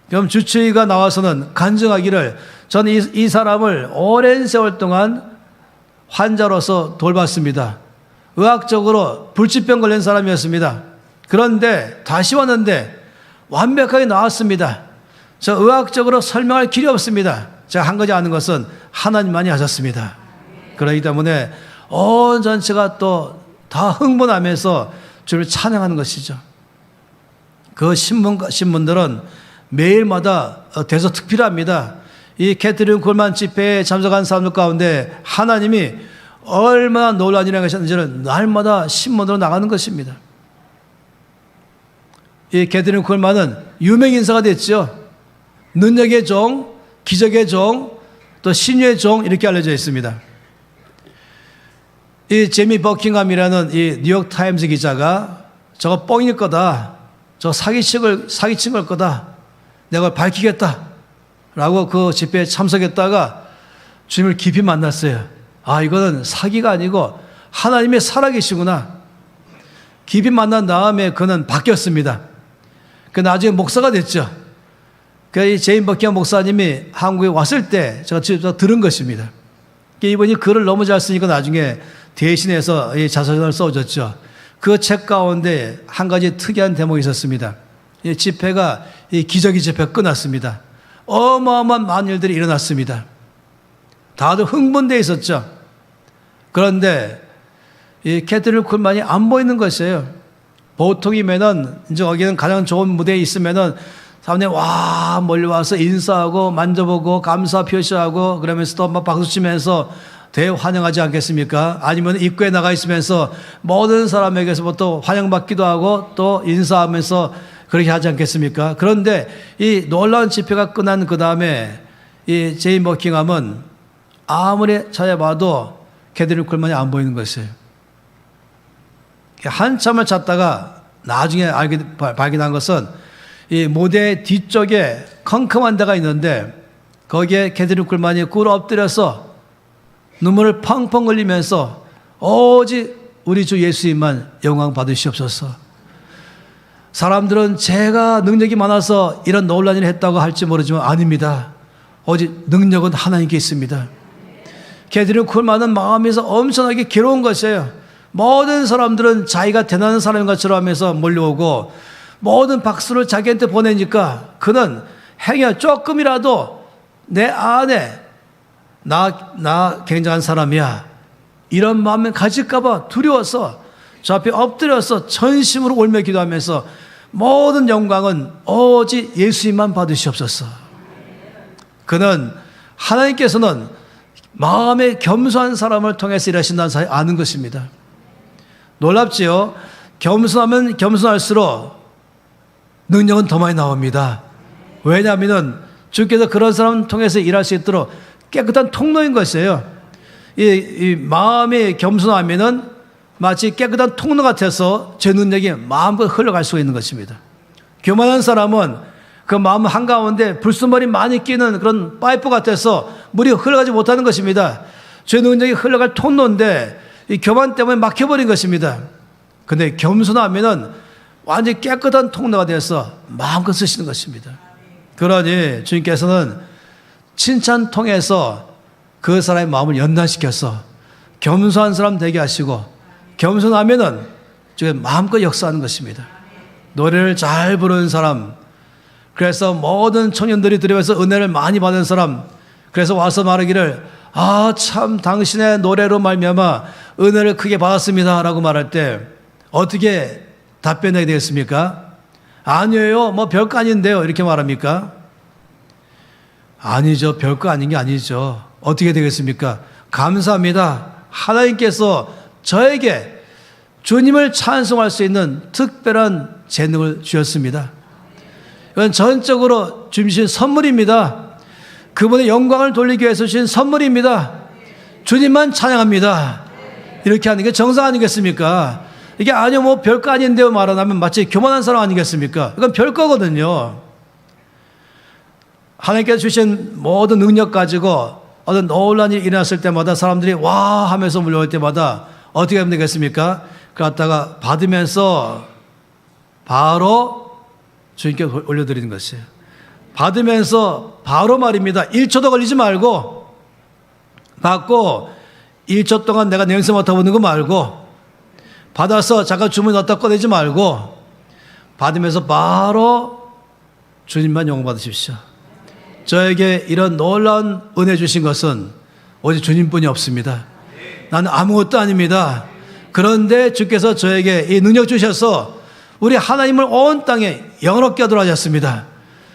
그럼 주치의가 나와서는 간증하기를 저는 이 사람을 오랜 세월 동안 환자로서 돌봤습니다. 의학적으로 불치병 걸린 사람이었습니다. 그런데 다시 왔는데 완벽하게 나왔습니다. 저 의학적으로 설명할 길이 없습니다. 제가 한 가지 아는 것은 하나님만이 하셨습니다. 그렇기 때문에 온 전체가 또 다 흥분하면서 주를 찬양하는 것이죠. 그 신문들은 매일마다 대서특필합니다. 이 캐트린 콜만 집회에 참석한 사람들 가운데 하나님이 얼마나 놀라운 일이 하셨는지는 날마다 신문으로 나가는 것입니다. 이 게드린 쿨만은 유명 인사가 됐죠. 능력의 종, 기적의 종, 또 신유의 종 이렇게 알려져 있습니다. 이 제미 버킹함이라는 이 뉴욕 타임즈 기자가 저거 뻥일 거다, 저 사기친 걸 거다, 내가 밝히겠다 라고 그 집회에 참석했다가 주님을 깊이 만났어요. 아, 이거는 사기가 아니고 하나님의 살아계시구나. 깊이 만난 다음에 그는 바뀌었습니다. 그 나중에 목사가 됐죠. 그 제임 버킹함 목사님이 한국에 왔을 때 제가 직접 들은 것입니다. 이분이 글을 너무 잘 쓰니까 나중에 대신해서 이 자서전을 써줬죠. 그 책 가운데 한 가지 특이한 대목이 있었습니다. 이 집회가 이 기적의 집회가 끝났습니다. 어마어마한 많은 일들이 일어났습니다. 다들 흥분되어 있었죠. 그런데 이 캐트린 쿨만이 안 보이는 것이에요. 보통이면은 이제 거기는 가장 좋은 무대에 있으면은 사람들이 와 멀리 와서 인사하고 만져보고 감사 표시하고 그러면서 또 막 박수 치면서 대환영하지 않겠습니까? 아니면 입구에 나가 있으면서 모든 사람에게서부터 환영받기도 하고 또 인사하면서 그렇게 하지 않겠습니까? 그런데 이 놀라운 집회가 끝난 그 다음에 이 제임 버킹함은 아무리 찾아봐도 캐드린 쿨만이 안 보이는 것이에요. 한참을 찾다가 나중에 발견한 것은 이 무대 뒤쪽에 컴컴한 데가 있는데 거기에 캐드린 쿨만이 꿇어 엎드려서 눈물을 펑펑 흘리면서 오직 우리 주 예수님만 영광 받으시옵소서. 사람들은 제가 능력이 많아서 이런 놀라운 일을 했다고 할지 모르지만 아닙니다. 오직 능력은 하나님께 있습니다. 캐드린 쿨만은 마음에서 엄청나게 괴로운 것이에요. 모든 사람들은 자기가 대단한 사람인 것처럼 하면서 몰려오고 모든 박수를 자기한테 보내니까 그는 행여 조금이라도 내 안에 나 굉장한 사람이야 이런 마음을 가질까봐 두려워서 저 앞에 엎드려서 전심으로 울며 기도하면서 모든 영광은 오직 예수님만 받으시옵소서. 그는 하나님께서는 마음에 겸손한 사람을 통해서 일하신다는 사실을 아는 것입니다. 놀랍지요? 겸손하면 겸손할수록 능력은 더 많이 나옵니다. 왜냐하면 주께서 그런 사람을 통해서 일할 수 있도록 깨끗한 통로인 것이에요. 이 마음이 겸손하면은 마치 깨끗한 통로 같아서 제 능력이 마음껏 흘러갈 수가 있는 것입니다. 교만한 사람은 그 마음 한가운데 불순물이 많이 끼는 그런 파이프 같아서 물이 흘러가지 못하는 것입니다. 제 능력이 흘러갈 통로인데 이 교만 때문에 막혀버린 것입니다. 근데 겸손하면은 완전히 깨끗한 통로가 되어서 마음껏 쓰시는 것입니다. 그러니 주님께서는 칭찬 통해서 그 사람의 마음을 연단시켜서 겸손한 사람 되게 하시고 겸손하면은 주님 마음껏 역사하는 것입니다. 노래를 잘 부르는 사람, 그래서 모든 청년들이 들으면서 은혜를 많이 받은 사람, 그래서 와서 말하기를 아, 참 당신의 노래로 말미암아 은혜를 크게 받았습니다 라고 말할 때 어떻게 답변해야 되겠습니까? 아니에요, 뭐 별거 아닌데요 이렇게 말합니까? 아니죠, 별거 아닌 게 아니죠. 어떻게 되겠습니까? 감사합니다, 하나님께서 저에게 주님을 찬송할 수 있는 특별한 재능을 주셨습니다. 이건 전적으로 주신 선물입니다. 그분의 영광을 돌리기 위해서 주신 선물입니다. 주님만 찬양합니다. 이렇게 하는 게 정상 아니겠습니까? 이게 아니요 뭐 별거 아닌데요 말하면 마치 교만한 사람 아니겠습니까? 이건 별거거든요. 하나님께서 주신 모든 능력 가지고 어떤 놀라운 일이 일어났을 때마다 사람들이 와 하면서 몰려올 때마다 어떻게 하면 되겠습니까? 그러다가 받으면서 바로 주님께 올려드리는 것이에요. 받으면서 바로 말입니다. 1초도 걸리지 말고 받고 1초 동안 내가 냄새 맡아보는 거 말고 받아서 잠깐 주머니 넣었다 꺼내지 말고 받으면서 바로 주님만 영광 받으십시오. 저에게 이런 놀라운 은혜 주신 것은 오직 주님뿐이 없습니다. 나는 아무것도 아닙니다. 그런데 주께서 저에게 이 능력 주셔서 우리 하나님을 온 땅에 영원롭게 하도록 하셨습니다.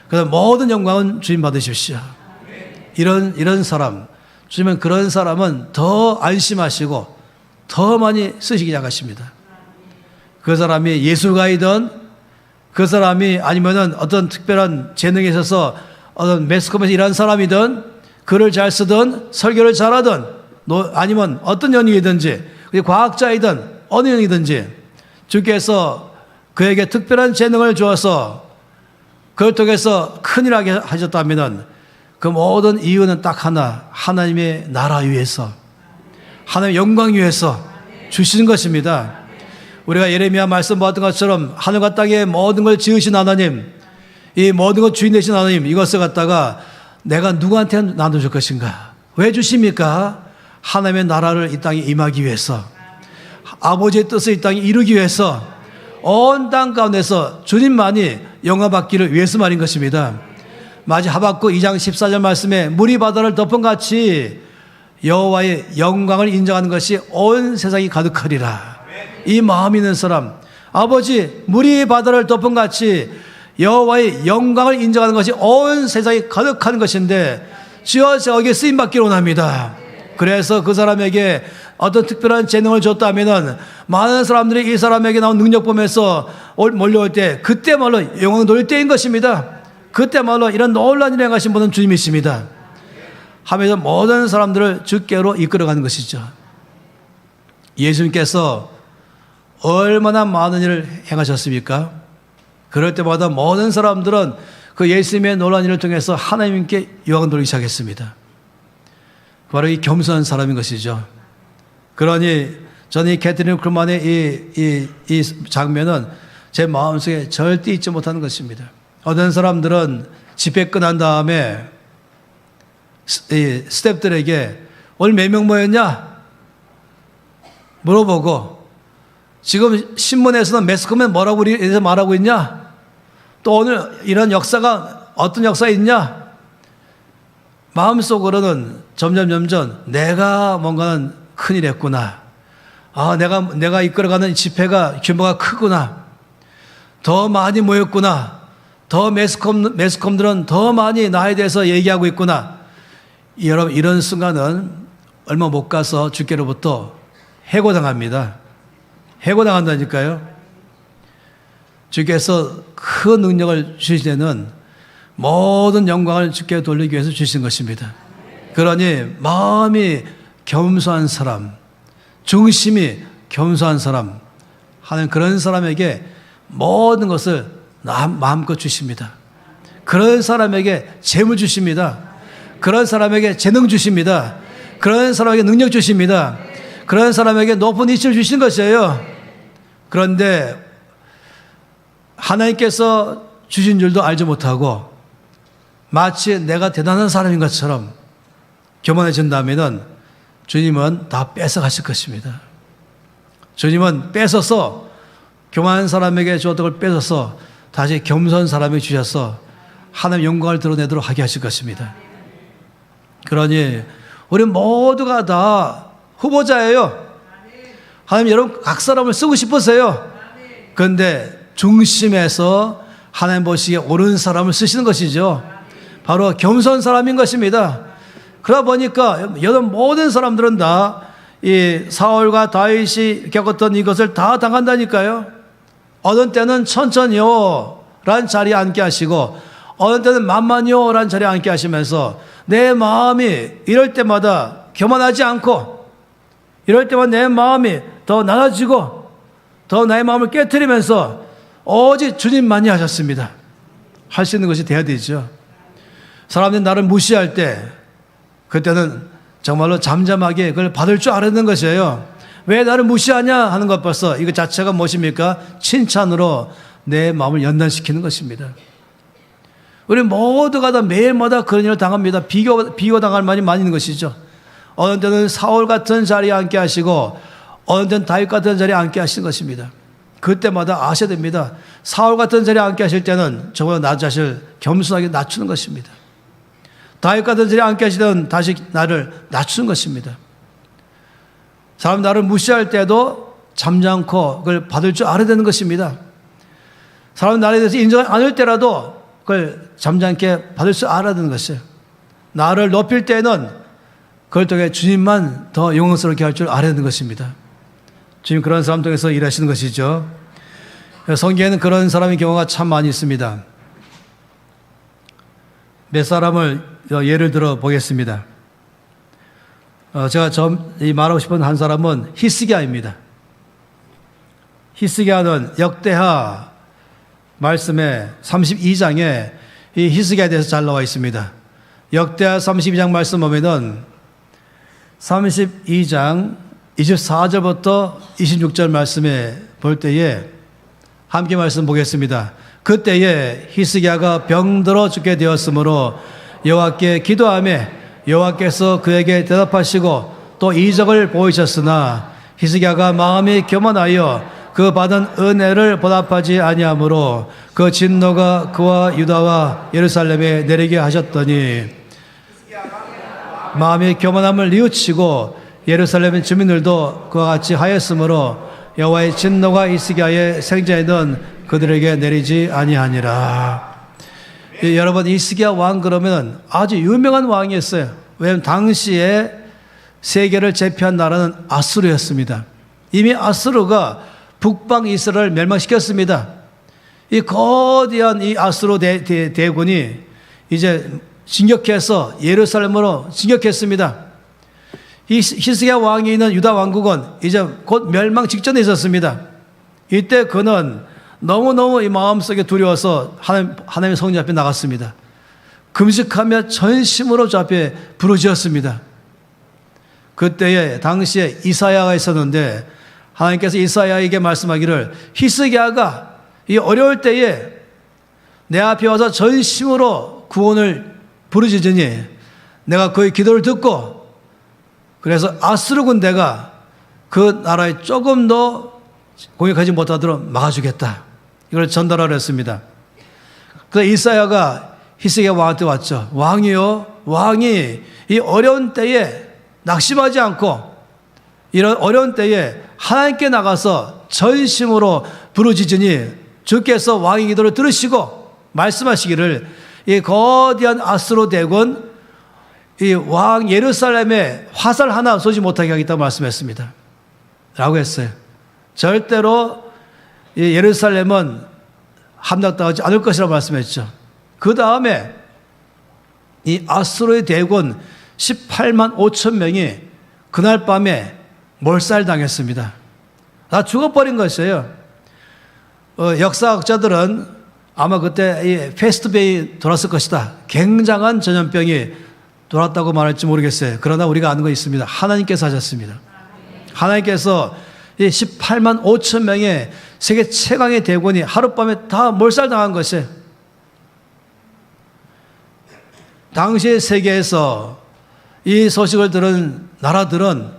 그래서 모든 영광은 주님 받으십시오. 이런 사람, 주님은 그런 사람은 더 안심하시고 더 많이 쓰시기 시작하십니다. 그 사람이 예술가이든 그 사람이 아니면은 어떤 특별한 재능에 있어서 어떤 매스컴에서 일하는 사람이든 글을 잘 쓰든 설교를 잘하든 아니면 어떤 연예인이든지 과학자이든 어느 연예인이든지 주께서 그에게 특별한 재능을 주어서 그걸 통해서 큰일 하게 하셨다면 그 모든 이유는 딱 하나, 하나님의 나라 위해서, 하나님의 영광 위해서 주시는 것입니다. 우리가 예레미야 말씀 보았던 것처럼 하늘과 땅의 모든 걸 지으신 하나님, 이 모든 것 주인 되신 하나님, 이것을 갖다가 내가 누구한테 나눠줄 것인가? 왜 주십니까? 하나님의 나라를 이 땅에 임하기 위해서, 아버지의 뜻을 이 땅에 이루기 위해서, 온 땅 가운데서 주님만이 영광 받기를 위해서 말인 것입니다. 마치 하박국 2장 14절 말씀에 물이 바다를 덮은 같이 여호와의 영광을 인정하는 것이 온 세상이 가득하리라. 이 마음 있는 사람, 아버지 물이 바다를 덮은 같이 여호와의 영광을 인정하는 것이 온 세상이 가득한 것인데 주여 저에게 쓰임받기를 원합니다. 그래서 그 사람에게 어떤 특별한 재능을 줬다면 많은 사람들이 이 사람에게 나온 능력 보면서 몰려올 때 그때말로 영광을 돌릴 때인 것입니다. 그때말로 이런 놀라운 일을 행하신 분은 주님이십니다. 하면서 모든 사람들을 주께로 이끌어가는 것이죠. 예수님께서 얼마나 많은 일을 행하셨습니까? 그럴 때마다 모든 사람들은 그 예수님의 놀라운 일을 통해서 하나님께 영광을 돌리기 시작했습니다. 바로 이 겸손한 사람인 것이죠. 그러니 저는 이 캐트린 쿨만의 이 장면은 제 마음속에 절대 잊지 못하는 것입니다. 어떤 사람들은 집회 끝난 다음에 이 스태프들에게 오늘 몇 명 모였냐? 물어보고 지금 신문에서는 매스컴에 뭐라고 말하고 있냐? 또 오늘 이런 역사가 어떤 역사가 있냐? 마음속으로는 점점 내가 뭔가는 큰일 했구나. 아, 내가 이끌어가는 집회가 규모가 크구나. 더 많이 모였구나. 더 매스컴들은 더 많이 나에 대해서 얘기하고 있구나. 여러분, 이런 순간은 얼마 못 가서 주께로부터 해고당합니다. 해고당한다니까요. 주께서 큰 능력을 주실 때는 모든 영광을 주께 돌리기 위해서 주신 것입니다. 그러니 마음이 겸손한 사람, 중심이 겸손한 사람 하는 그런 사람에게 모든 것을 마음껏 주십니다. 그런 사람에게 재물 주십니다. 그런 사람에게 재능 주십니다. 그런 사람에게 능력 주십니다. 그런 사람에게 높은 위치를 주신 것이에요. 그런데 하나님께서 주신 줄도 알지 못하고 마치 내가 대단한 사람인 것처럼 교만해진다면 주님은 다 뺏어가실 것입니다. 주님은 뺏어서 교만한 사람에게 주었던 걸 뺏어서 다시 겸손한 사람에게 주셔서 하나님의 영광을 드러내도록 하게 하실 것입니다. 그러니 우리 모두가 다 후보자예요. 하나님 여러분 각 사람을 쓰고 싶으세요. 그런데 중심에서 하나님 보시기에 옳은 사람을 쓰시는 것이죠. 바로 겸손한 사람인 것입니다. 그러다 보니까 여러분 모든 사람들은 다 이 사울과 다윗이 겪었던 이것을 다 당한다니까요. 어느 때는 천천히요 라는 자리에 앉게 하시고 어느 때는 만만히요 라는 자리에 앉게 하시면서 내 마음이 이럴 때마다 교만하지 않고 이럴 때마다 내 마음이 더 낮아지고 더 나의 마음을 깨트리면서 오직 주님만이 하셨습니다. 할 수 있는 것이 돼야 되죠. 사람들이 나를 무시할 때 그때는 정말로 잠잠하게 그걸 받을 줄 알았는 것이에요. 왜 나를 무시하냐 하는 것 벌써 이거 자체가 무엇입니까? 칭찬으로 내 마음을 연단시키는 것입니다. 우리 모두가 다 매일마다 그런 일을 당합니다. 비교당할 만이 많이 있는 것이죠. 어느 때는 사울 같은 자리에 앉게 하시고 어느 때는 다윗 같은 자리에 앉게 하시는 것입니다. 그때마다 아셔야 됩니다. 사울 같은 자리에 앉게 하실 때는 정말 나 자신을 겸손하게 낮추는 것입니다. 다윗 같은 자리에 앉게 하실 때는 다시 나를 낮추는 것입니다. 사람 나를 무시할 때도 잠잠고 그걸 받을 줄 알아야 되는 것입니다. 사람 나에 대해서 인정 않을 때라도 그걸 잠잠게 받을 줄 알아야 되는 것이에요. 나를 높일 때는 그걸 통해 주님만 더 영광스럽게 할 줄 알아야 하는 것입니다. 주님 그런 사람 통해서 일하시는 것이죠. 성경에는 그런 사람의 경우가 참 많이 있습니다. 몇 사람을 예를 들어 보겠습니다. 제가 말하고 싶은 한 사람은 히스기야입니다. 히스기야는 역대하 말씀에 32장에 이 히스기야에 대해서 잘 나와 있습니다. 역대하 32장 말씀 보면은 32장 24절부터 26절 말씀에 볼 때에 함께 말씀 보겠습니다. 그때에 히스기야가 병들어 죽게 되었으므로 여호와께 기도하며 여호와께서 그에게 대답하시고 또 이적을 보이셨으나 히스기야가 마음이 교만하여 그 받은 은혜를 보답하지 아니하므로 그 진노가 그와 유다와 예루살렘에 내리게 하셨더니 마음의 교만함을 뉘우치고 예루살렘 주민들도 그와 같이 하였으므로 여호와의 진노가 히스기야의 생전에는 그들에게 내리지 아니하니라. 여러분, 히스기야 왕 그러면 아주 유명한 왕이었어요. 왜냐하면 당시에 세계를 제패한 나라는 아수르였습니다. 이미 아수르가 북방 이스라엘을 멸망시켰습니다. 이 거대한 이 아수르 대군이 이제 진격해서 예루살렘으로 진격했습니다. 이 히스기야 왕이 있는 유다 왕국은 이제 곧 멸망 직전에 있었습니다. 이때 그는 너무너무 이 마음속에 두려워서 하나님의 성전 앞에 나갔습니다. 금식하며 전심으로 저 앞에 부르짖었습니다. 그때에 당시에 이사야가 있었는데 하나님께서 이사야에게 말씀하기를 히스기야가 이 어려울 때에 내 앞에 와서 전심으로 구원을 부르짖으니 내가 그의 기도를 듣고 그래서 아수르 군대가 그 나라에 조금 더 공격하지 못하도록 막아주겠다. 이걸 전달하려 했습니다. 그래서 이사야가 히스기야 왕한테 왔죠. 왕이요, 왕이 이 어려운 때에 낙심하지 않고 이런 어려운 때에 하나님께 나가서 전심으로 부르짖으니 주께서 왕의 기도를 들으시고 말씀하시기를 이 거대한 아수르 대군 이 왕 예루살렘에 화살 하나 쏘지 못하게 하겠다고 말씀했습니다. 라고 했어요. 절대로 이 예루살렘은 함락당하지 않을 것이라고 말씀했죠. 그 다음에 이 아수르의 대군 18만 5천 명이 그날 밤에 몰살당했습니다. 다 죽어버린 것이에요. 역사학자들은 아마 그때 이 패스트베이 돌았을 것이다. 굉장한 전염병이 돌았다고 말할지 모르겠어요. 그러나 우리가 아는 거 있습니다. 하나님께서 하셨습니다. 하나님께서 이 18만 5천 명의 세계 최강의 대군이 하룻밤에 다 몰살당한 것이에요. 당시 세계에서 이 소식을 들은 나라들은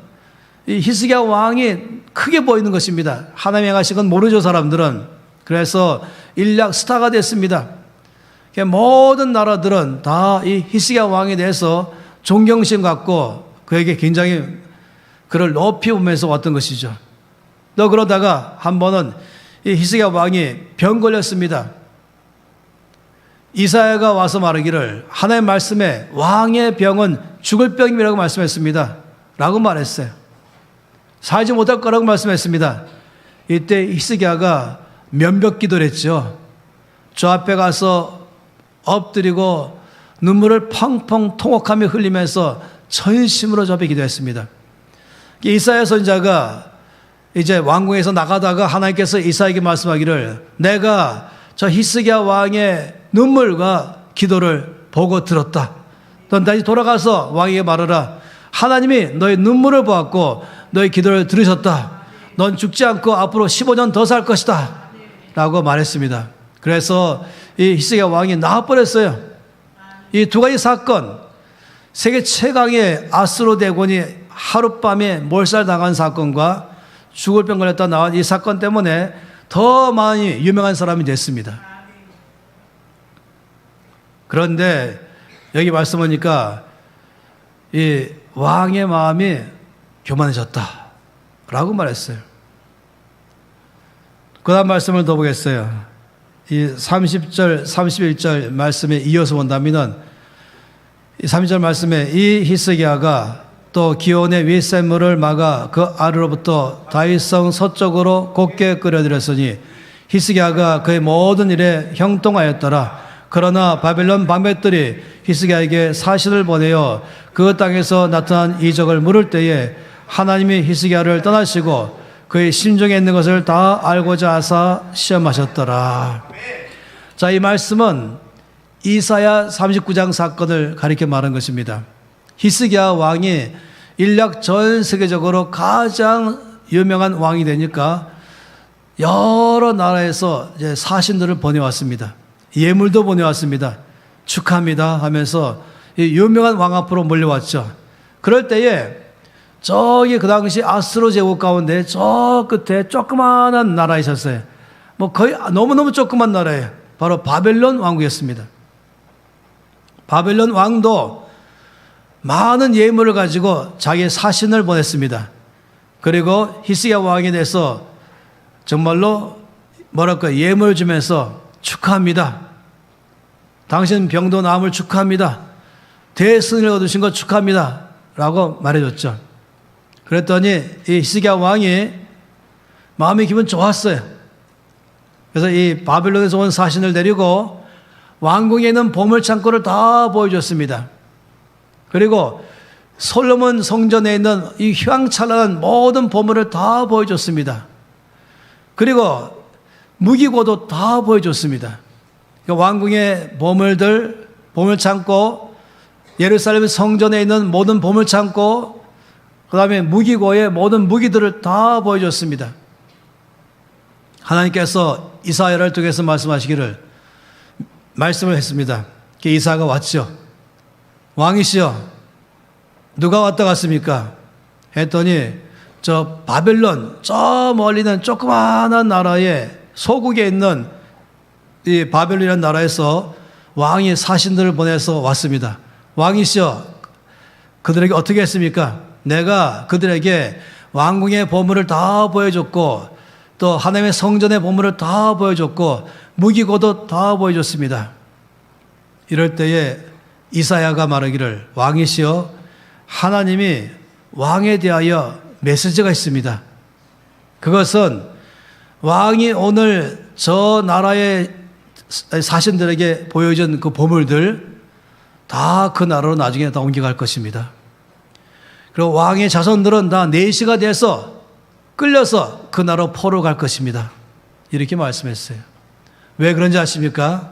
이 히스기야 왕이 크게 보이는 것입니다. 하나님의 행하신 건 모르죠, 사람들은. 그래서 일약 스타가 됐습니다. 모든 나라들은 다 이 히스기야 왕에 대해서 존경심 갖고 그에게 굉장히 그를 높이 보면서 왔던 것이죠. 또 그러다가 한 번은 이 히스기야 왕이 병 걸렸습니다. 이사야가 와서 말하기를 하나님의 말씀에 왕의 병은 죽을 병이라고 말씀했습니다. 라고 말했어요. 살지 못할 거라고 말씀했습니다. 이때 히스기야가 면벽 기도를 했죠. 저 앞에 가서 엎드리고 눈물을 펑펑 통곡하며 흘리면서 전심으로 저 앞에 기도했습니다. 이사야 선지자가 이제 왕궁에서 나가다가 하나님께서 이사야에게 말씀하기를 내가 저 히스기야 왕의 눈물과 기도를 보고 들었다. 넌 다시 돌아가서 왕에게 말하라. 하나님이 너의 눈물을 보았고 너의 기도를 들으셨다. 넌 죽지 않고 앞으로 15년 더 살 것이다. 라고 말했습니다. 그래서 이 히스기야 왕이 나와버렸어요. 이 두 가지 사건, 세계 최강의 아수르 대군이 하룻밤에 몰살당한 사건과 죽을 병 걸렸다 나온 이 사건 때문에 더 많이 유명한 사람이 됐습니다. 그런데 여기 말씀하니까 이 왕의 마음이 교만해졌다 라고 말했어요. 그 다음 말씀을 더 보겠어요. 이 30절, 31절 말씀에 이어서 본다면 이 30절 말씀에 이 히스기야가 또 기온의 윗샘물을 막아 그 아래로부터 다윗성 서쪽으로 곱게 끌어들였으니 히스기야가 그의 모든 일에 형통하였더라. 그러나 바벨론 방백들이 히스기야에게 사신을 보내어 그 땅에서 나타난 이적을 물을 때에 하나님이 히스기야를 떠나시고 그의 심중에 있는 것을 다 알고자 하사 시험하셨더라. 자, 이 말씀은 이사야 39장 사건을 가리켜 말한 것입니다. 히스기야 왕이 인약 전 세계적으로 가장 유명한 왕이 되니까 여러 나라에서 이제 사신들을 보내왔습니다. 예물도 보내왔습니다. 축하합니다 하면서 이 유명한 왕 앞으로 몰려왔죠. 그럴 때에 저기 그 당시 아스로 제국 가운데 저 끝에 조그마한 나라 있었어요. 뭐 거의 너무너무 조그만 나라예요. 바로 바벨론 왕국이었습니다. 바벨론 왕도 많은 예물을 가지고 자기의 사신을 보냈습니다. 그리고 히스기야 왕에 대해서 정말로 뭐랄까 예물을 주면서 축하합니다. 당신 병도 나음을 축하합니다. 대승을 얻으신 것 축하합니다. 라고 말해줬죠. 그랬더니 이 히스기야 왕이 마음이 기분 좋았어요. 그래서 이 바벨론에서 온 사신을 데리고 왕궁에 있는 보물창고를 다 보여줬습니다. 그리고 솔로몬 성전에 있는 이 휘황찬란한 모든 보물을 다 보여줬습니다. 그리고 무기고도 다 보여줬습니다. 왕궁의 보물들, 보물창고, 예루살렘 성전에 있는 모든 보물창고, 그 다음에 무기고의 모든 무기들을 다 보여줬습니다. 하나님께서 이사야를 통해서 말씀을 했습니다. 이사야가 왔죠. 왕이시여, 누가 왔다 갔습니까? 했더니 저 바벨론, 저 멀리는 조그마한 나라의 소국에 있는 이 바벨론이라는 나라에서 왕이 사신들을 보내서 왔습니다. 왕이시여, 그들에게 어떻게 했습니까? 내가 그들에게 왕궁의 보물을 다 보여줬고 또 하나님의 성전의 보물을 다 보여줬고 무기고도 다 보여줬습니다. 이럴 때에 이사야가 말하기를 왕이시여, 하나님이 왕에 대하여 메시지가 있습니다. 그것은 왕이 오늘 저 나라의 사신들에게 보여준 그 보물들 다 그 나라로 나중에 다 옮겨갈 것입니다. 그리고 왕의 자손들은 다 내시가 돼서 끌려서 그 나라로 포로 갈 것입니다. 이렇게 말씀했어요. 왜 그런지 아십니까?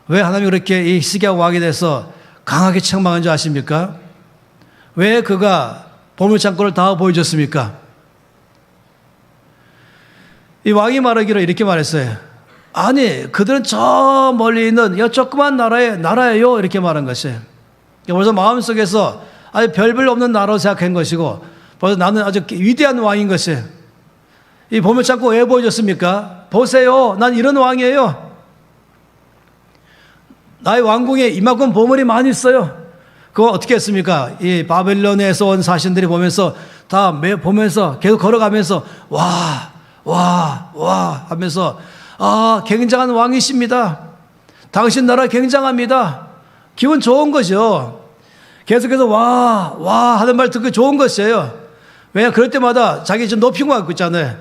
왜 하나님이 그렇게 이 히스기야 왕에 대해서 강하게 책망한 줄 아십니까? 왜 그가 보물창고를 다 보여줬습니까? 이 왕이 말하기로 이렇게 말했어요. 아니, 그들은 저 멀리 있는 이 조그만 나라예요. 이렇게 말한 것이에요. 벌써 마음속에서 아주 별별 없는 나라로 생각한 것이고 벌써 나는 아주 위대한 왕인 것이에요. 이 보물창고 왜 보여줬습니까? 보세요. 난 이런 왕이에요. 나의 왕궁에 이만큼 보물이 많이 있어요. 그거 어떻게 했습니까? 이 바벨론에서 온 사신들이 보면서 보면서 계속 걸어가면서 와 하면서 굉장한 왕이십니다. 당신 나라 굉장합니다. 기분 좋은 거죠. 계속해서 와 하는 말 듣기 좋은 것이에요. 왜냐, 그럴 때마다 자기 좀 높이고 갖고 있잖아요.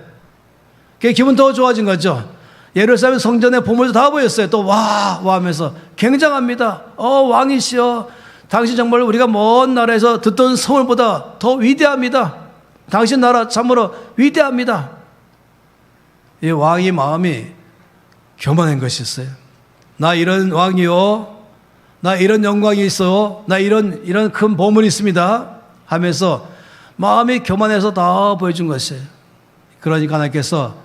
그게 기분 더 좋아진 거죠. 예루살렘 성전의 보물도 다 보였어요. 또 와 하면서 굉장합니다. 왕이시여, 당신 정말 우리가 먼 나라에서 듣던 소문보다 더 위대합니다. 당신 나라 참으로 위대합니다. 이 왕의 마음이 교만한 것이 있어요. 나 이런 왕이요, 나 이런 영광이 있어, 나 이런 큰 보물이 있습니다 하면서 마음이 교만해서 다 보여준 것이에요. 그러니까 하나님께서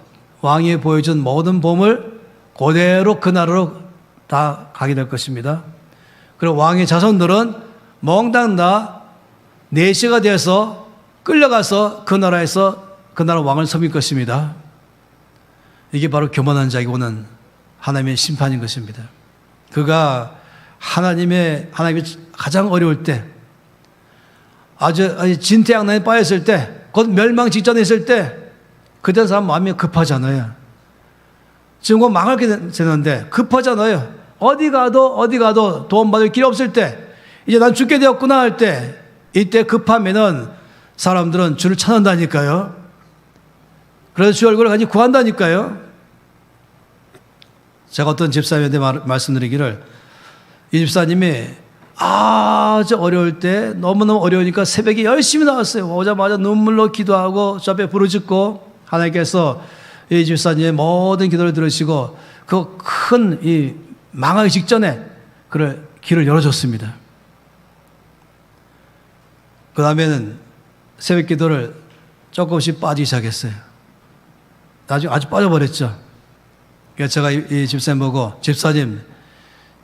왕이 보여준 모든 보물 그대로 그 나라로 다 가게 될 것입니다. 그리고 왕의 자손들은 몽땅 다 내시가 되어서 끌려가서 그 나라에서 그 나라 왕을 섬길 것입니다. 이게 바로 교만한 자에게 오는 하나님의 심판인 것입니다. 그가 하나님이 가장 어려울 때, 아주 진퇴양난에 빠졌을 때, 곧 멸망 직전에 있을 때, 그때 사람 마음이 급하잖아요. 지금 곧 망하게 되는데 급하잖아요. 어디 가도 돈 받을 길 없을 때, 이제 난 죽게 되었구나 할 때, 이때 급하면은 사람들은 주를 찾는다니까요. 그래서 주 얼굴을 간절히 구한다니까요. 제가 어떤 집사님한테 말씀드리기를, 이 집사님이 아주 어려울 때, 너무너무 어려우니까 새벽에 열심히 나왔어요. 오자마자 눈물로 기도하고 저 앞에 부르짖고, 하나님께서 이 집사님의 모든 기도를 들으시고 그 큰 이 망하기 직전에 그를 길을 열어줬습니다. 그 다음에는 새벽 기도를 조금씩 빠지기 시작했어요. 나중에 아주 빠져버렸죠. 그래서 제가 이 집사님 보고, 집사님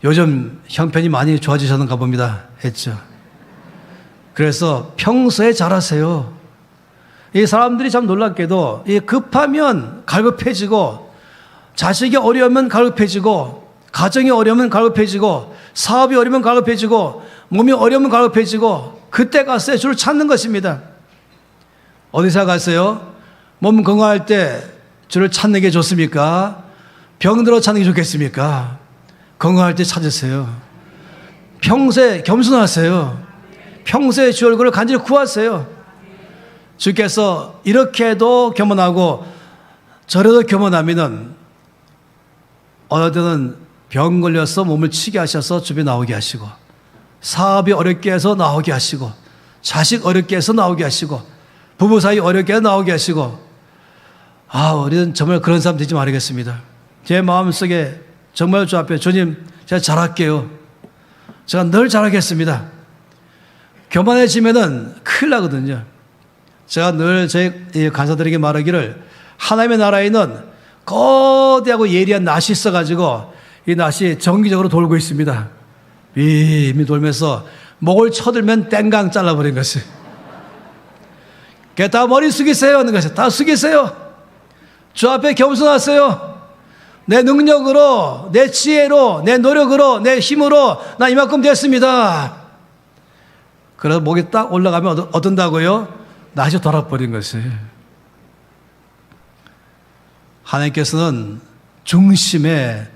요즘 형편이 많이 좋아지셨는가 봅니다 했죠. 그래서 평소에 잘하세요. 이 사람들이 참 놀랍게도 이 급하면 갈급해지고, 자식이 어려우면 갈급해지고, 가정이 어려우면 갈급해지고, 사업이 어려우면 갈급해지고, 몸이 어려우면 갈급해지고, 그때 가서 주를 찾는 것입니다. 어디서 가세요? 몸 건강할 때 주를 찾는 게 좋습니까? 병들어 찾는 게 좋겠습니까? 건강할 때 찾으세요. 평소에 겸손하세요. 평소에 주 얼굴을 간절히 구하세요. 주께서 이렇게도 겸손하고 저래도 겸손하면은 어느 때는 병 걸려서 몸을 치게 하셔서 주변에 나오게 하시고, 사업이 어렵게 해서 나오게 하시고, 자식 어렵게 해서 나오게 하시고, 부부 사이 어렵게 해서 나오게 하시고, 우리는 정말 그런 사람 되지 말겠습니다. 제 마음속에 정말 주 앞에, 주님 제가 잘할게요. 제가 늘 잘하겠습니다. 교만해지면은 큰일 나거든요. 제가 늘 제 간사들에게 말하기를, 하나님의 나라에는 거대하고 예리한 낫이 있어가지고 이 낫이 정기적으로 돌고 있습니다. 미 돌면서 목을 쳐들면 땡강 잘라버린 것이. 다 머리 숙이세요 하는 것이. 다 숙이세요. 주 앞에 겸손하세요. 내 능력으로, 내 지혜로, 내 노력으로, 내 힘으로 나 이만큼 됐습니다. 그래서 목이 딱 올라가면 어떤다고요? 낫이 돌아버린 것이. 하나님께서는 중심에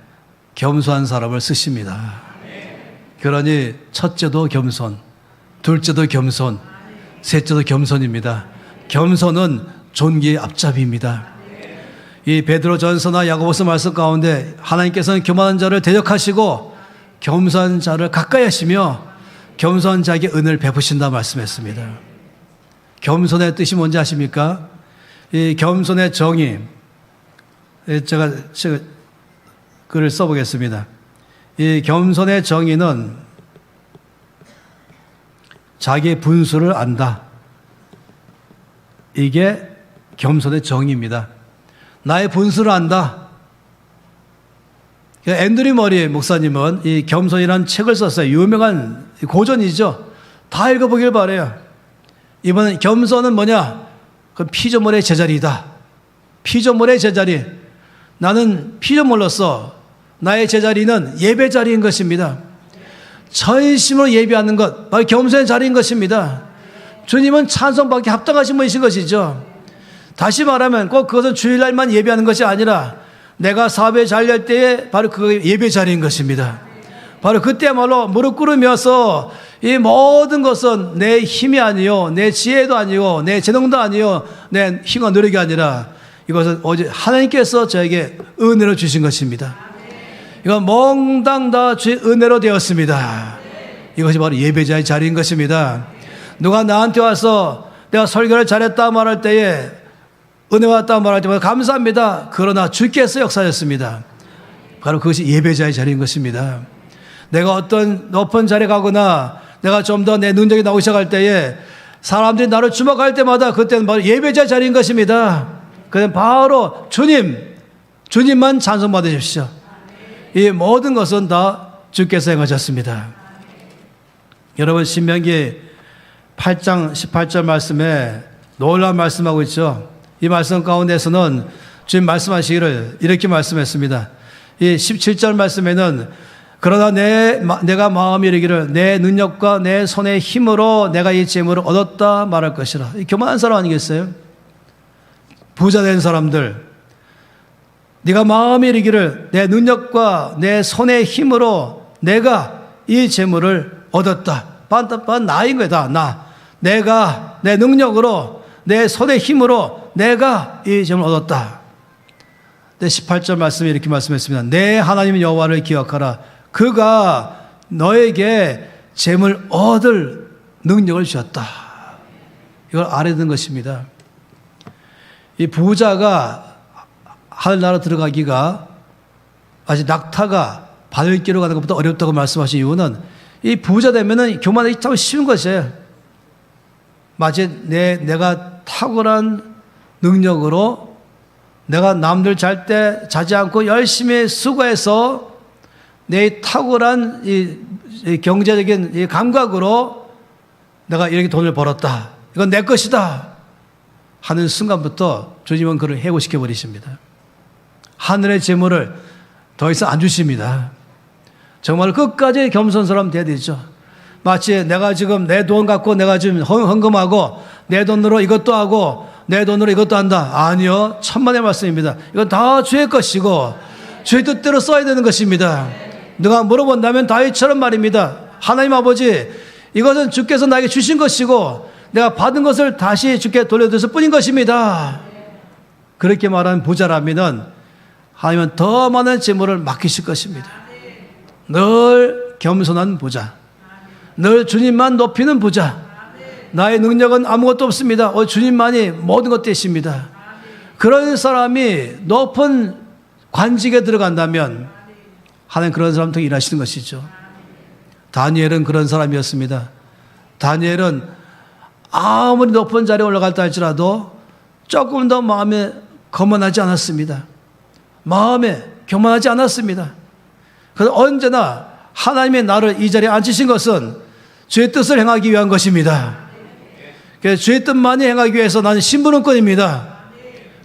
겸손한 사람을 쓰십니다. 그러니 첫째도 겸손, 둘째도 겸손, 셋째도 겸손입니다. 겸손은 존귀의 앞잡이입니다. 이 베드로전서나 야고보서 말씀 가운데 하나님께서는 교만한 자를 대적하시고 겸손한 자를 가까이 하시며 겸손한 자에게 은혜를 베푸신다 말씀했습니다. 겸손의 뜻이 뭔지 아십니까? 이 겸손의 정의, 제가 글을 써보겠습니다. 이 겸손의 정의는 자기의 분수를 안다. 이게 겸손의 정의입니다. 나의 분수를 안다. 앤드류 머리 목사님은 이 겸손이라는 책을 썼어요. 유명한 고전이죠. 다 읽어보길 바라요. 이번엔 겸손은 뭐냐? 그 피조물의 제자리이다. 피조물의 제자리. 나는 피조물로서 나의 제자리는 예배 자리인 것입니다. 전심으로 예배하는 것, 바로 겸손의 자리인 것입니다. 주님은 찬송받기 합당하신 분이신 것이죠. 다시 말하면 꼭 그것은 주일날만 예배하는 것이 아니라 내가 사업에 잘 될 때에 바로 그 예배 자리인 것입니다. 바로 그때야말로 무릎 꿇으면서 이 모든 것은 내 힘이 아니요, 내 지혜도 아니고, 내 재능도 아니요, 내 힘과 노력이 아니라 이것은 오직 하나님께서 저에게 은혜로 주신 것입니다. 이건 몽땅 다 주의 은혜로 되었습니다. 이것이 바로 예배자의 자리인 것입니다. 누가 나한테 와서 내가 설교를 잘했다 말할 때에, 은혜 왔다 말할 때마다 감사합니다. 그러나 주께서 역사하셨습니다. 바로 그것이 예배자의 자리인 것입니다. 내가 어떤 높은 자리에 가거나 내가 좀 더 내 능력이 나오기 시작할 때에 사람들이 나를 주목할 때마다 그때는 바로 예배자의 자리인 것입니다. 그는 바로 주님만 찬송 받으십시오. 이 모든 것은 다 주께서 행하셨습니다. 여러분, 신명기 8장 18절 말씀에 놀라운 말씀하고 있죠. 이 말씀 가운데서는 주님 말씀하시기를 이렇게 말씀했습니다. 이 17절 말씀에는 그러나 내가 마음이 이르기를 내 능력과 내 손의 힘으로 내가 이 재물을 얻었다 말할 것이라. 이 교만한 사람 아니겠어요? 부자 된 사람들, 네가 마음이 이르기를 내 능력과 내 손의 힘으로 내가 이 재물을 얻었다. 반 나인 거야. 나 내가 내 능력으로 내 손의 힘으로 내가 이 재물을 얻었다. 18절 말씀에 이렇게 말씀했습니다. 내 하나님 여호와를 기억하라. 그가 너에게 재물 얻을 능력을 주었다. 이걸 알아야 되는 것입니다. 이 부자가 하늘나라 들어가기가 아직 낙타가 바늘길로 가는 것보다 어렵다고 말씀하신 이유는 이 부자 되면은 교만하기 참 쉬운 것이에요. 마치 내가 탁월한 능력으로 내가 남들 잘 때 자지 않고 열심히 수고해서 내 탁월한 이 경제적인 이 감각으로 내가 이렇게 돈을 벌었다. 이건 내 것이다. 하는 순간부터 주님은 그를 해고시켜 버리십니다. 하늘의 재물을 더 이상 안 주십니다. 정말 끝까지 겸손한 사람 돼야 되죠. 마치 내가 지금 내 돈 갖고 내가 지금 헌금하고 내 돈으로 이것도 하고 내 돈으로 이것도 한다. 아니요. 천만의 말씀입니다. 이건 다 주의 것이고 주의 뜻대로 써야 되는 것입니다. 누가 물어본다면 다윗처럼 말입니다. 하나님 아버지, 이것은 주께서 나에게 주신 것이고 내가 받은 것을 다시 주께 돌려드렸을 뿐인 것입니다. 그렇게 말하는 부자라면 하나님은 더 많은 재물을 맡기실 것입니다. 늘 겸손한 부자, 늘 주님만 높이는 부자. 나의 능력은 아무것도 없습니다. 주님만이 모든 것 되십니다. 그런 사람이 높은 관직에 들어간다면 하나님 그런 사람 통해 일하시는 것이죠. 다니엘은 그런 사람이었습니다. 다니엘은 아무리 높은 자리에 올라갔다 할지라도 조금 더 마음에 거만하지 않았습니다. 마음에 교만하지 않았습니다. 그래서 언제나 하나님의 나를 이 자리에 앉히신 것은 주의 뜻을 행하기 위한 것입니다. 그래서 주의 뜻만이 행하기 위해서 나는 신부름꾼입니다.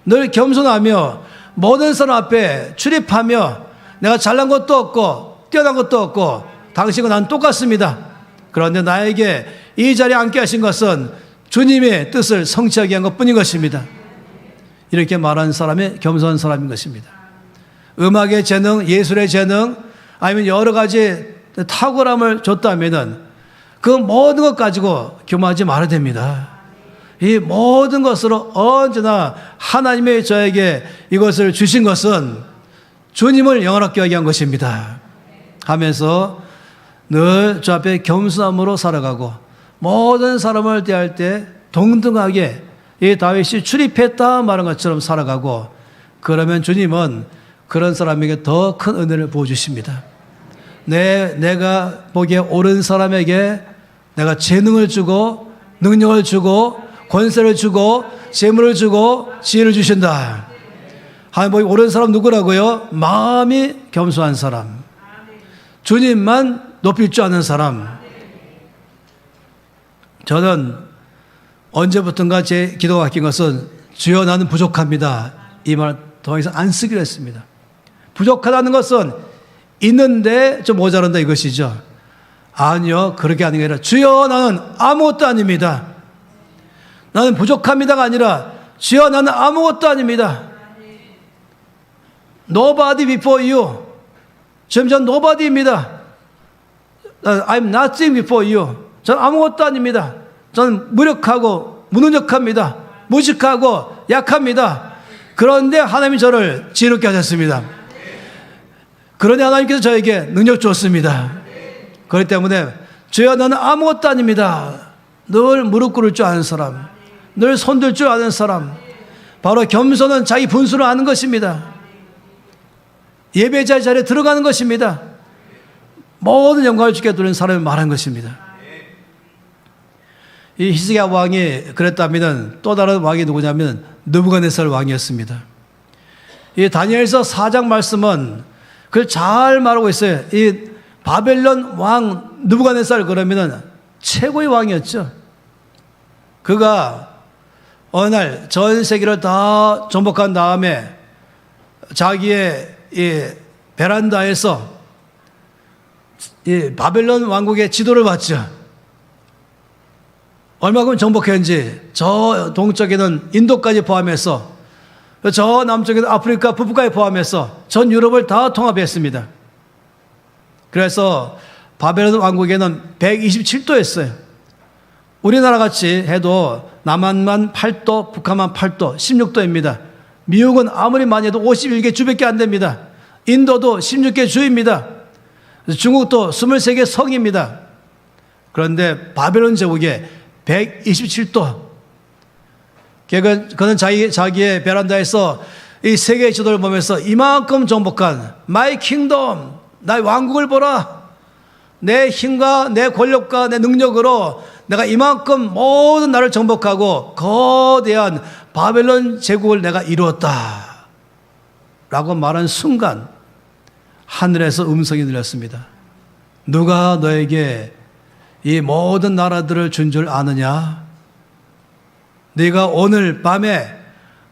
늘 겸손하며 모든 사람 앞에 출입하며 내가 잘난 것도 없고 뛰어난 것도 없고 당신과 나는 똑같습니다. 그런데 나에게 이 자리에 앉게 하신 것은 주님의 뜻을 성취하기 위한 것뿐인 것입니다. 이렇게 말하는 사람이 겸손한 사람인 것입니다. 음악의 재능, 예술의 재능, 아니면 여러 가지 탁월함을 줬다면은 그 모든 것 가지고 교만하지 말아야 됩니다. 이 모든 것으로 언제나 하나님의 저에게 이것을 주신 것은 주님을 영원하게 하게 한 것입니다. 하면서 늘 주 앞에 겸손함으로 살아가고 모든 사람을 대할 때 동등하게 이 다윗이 출입했다 말한 것처럼 살아가고 그러면 주님은 그런 사람에게 더 큰 은혜를 부어주십니다. 내가 보기에 옳은 사람에게 내가 재능을 주고 능력을 주고 권세를 주고 재물을 주고 지혜를 주신다. 하나님 보기 옳은 사람 누구라고요? 마음이 겸손한 사람, 주님만 높일 줄 아는 사람. 저는 언제부턴가 제 기도가 바뀐 것은 주여 나는 부족합니다. 이 말 더 이상 안 쓰기로 했습니다. 부족하다는 것은 있는데 좀 모자란다 이것이죠. 아니요, 그렇게 하는 게 아니라 주여 나는 아무것도 아닙니다. 나는 부족합니다가 아니라 주여 나는 아무것도 아닙니다. Nobody before you. 지금 전 nobody입니다. I'm nothing before you. 전 아무것도 아닙니다. 저는 무력하고 무능력합니다. 무식하고 약합니다. 그런데 하나님이 저를 지혜롭게 하셨습니다. 그러니 하나님께서 저에게 능력 주었습니다. 그렇기 때문에 주여 나는 아무것도 아닙니다. 늘 무릎 꿇을 줄 아는 사람, 늘 손들 줄 아는 사람, 바로 겸손은 자기 분수를 아는 것입니다. 예배자의 자리에 들어가는 것입니다. 모든 영광을 주께 돌리는 사람이 말한 것입니다. 이 히스기야 왕이 그랬다면 또 다른 왕이 누구냐면 느부갓네살 왕이었습니다. 이 다니엘서 4장 말씀은 그걸 잘 말하고 있어요. 이 바벨론 왕 느부갓네살 그러면은 최고의 왕이었죠. 그가 어느 날 전 세계를 다 정복한 다음에 자기의 이 베란다에서 이 바벨론 왕국의 지도를 봤죠. 얼마큼 정복했는지 저 동쪽에는 인도까지 포함해서 저 남쪽에는 아프리카 북부까지 포함해서 전 유럽을 다 통합했습니다. 그래서 바벨론 왕국에는 127도였어요. 우리나라 같이 해도 남한만 8도, 북한만 8도, 16도입니다. 미국은 아무리 많이 해도 51개 주밖에 안 됩니다. 인도도 16개 주입니다. 중국도 23개 성입니다. 그런데 바벨론 제국에 127도. 그는 자기의 베란다에서 이 세계의 지도를 보면서 이만큼 정복한 마이 킹덤, 나의 왕국을 보라. 내 힘과 내 권력과 내 능력으로 내가 이만큼 모든 나를 정복하고 거대한 바벨론 제국을 내가 이루었다 라고 말한 순간 하늘에서 음성이 들렸습니다. 누가 너에게 이 모든 나라들을 준 줄 아느냐? 네가 오늘 밤에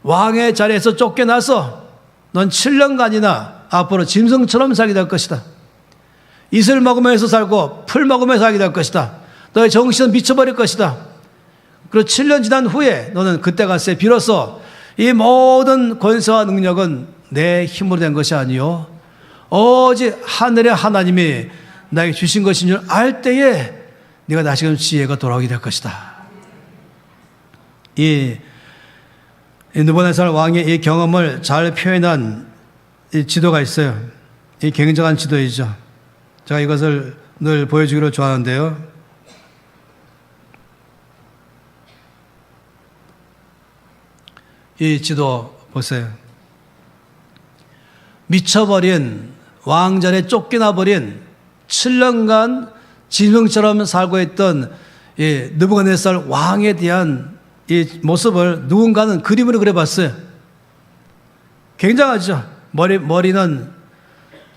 왕의 자리에서 쫓겨나서 넌 7년간이나 앞으로 짐승처럼 살게 될 것이다. 이슬 먹으면서 살고 풀 먹으면서 살게 될 것이다. 너의 정신은 미쳐버릴 것이다. 그리고 7년 지난 후에 너는 그때 갈새 비로소 이 모든 권세와 능력은 내 힘으로 된 것이 아니요 오직 하늘의 하나님이 나에게 주신 것인 줄 알 때에 네가 다시금 지혜가 돌아오게 될 것이다. 이 느부갓네살 왕의 이 경험을 잘 표현한 이 지도가 있어요. 이 굉장한 지도이죠. 제가 이것을 늘 보여주기를 좋아하는데요. 이 지도 보세요. 미쳐버린 왕자리에 쫓겨나버린 7년간 짐승처럼 살고 있던 이 느부갓네살 왕에 대한 이 모습을 누군가는 그림으로 그려봤어요. 굉장하죠. 머리는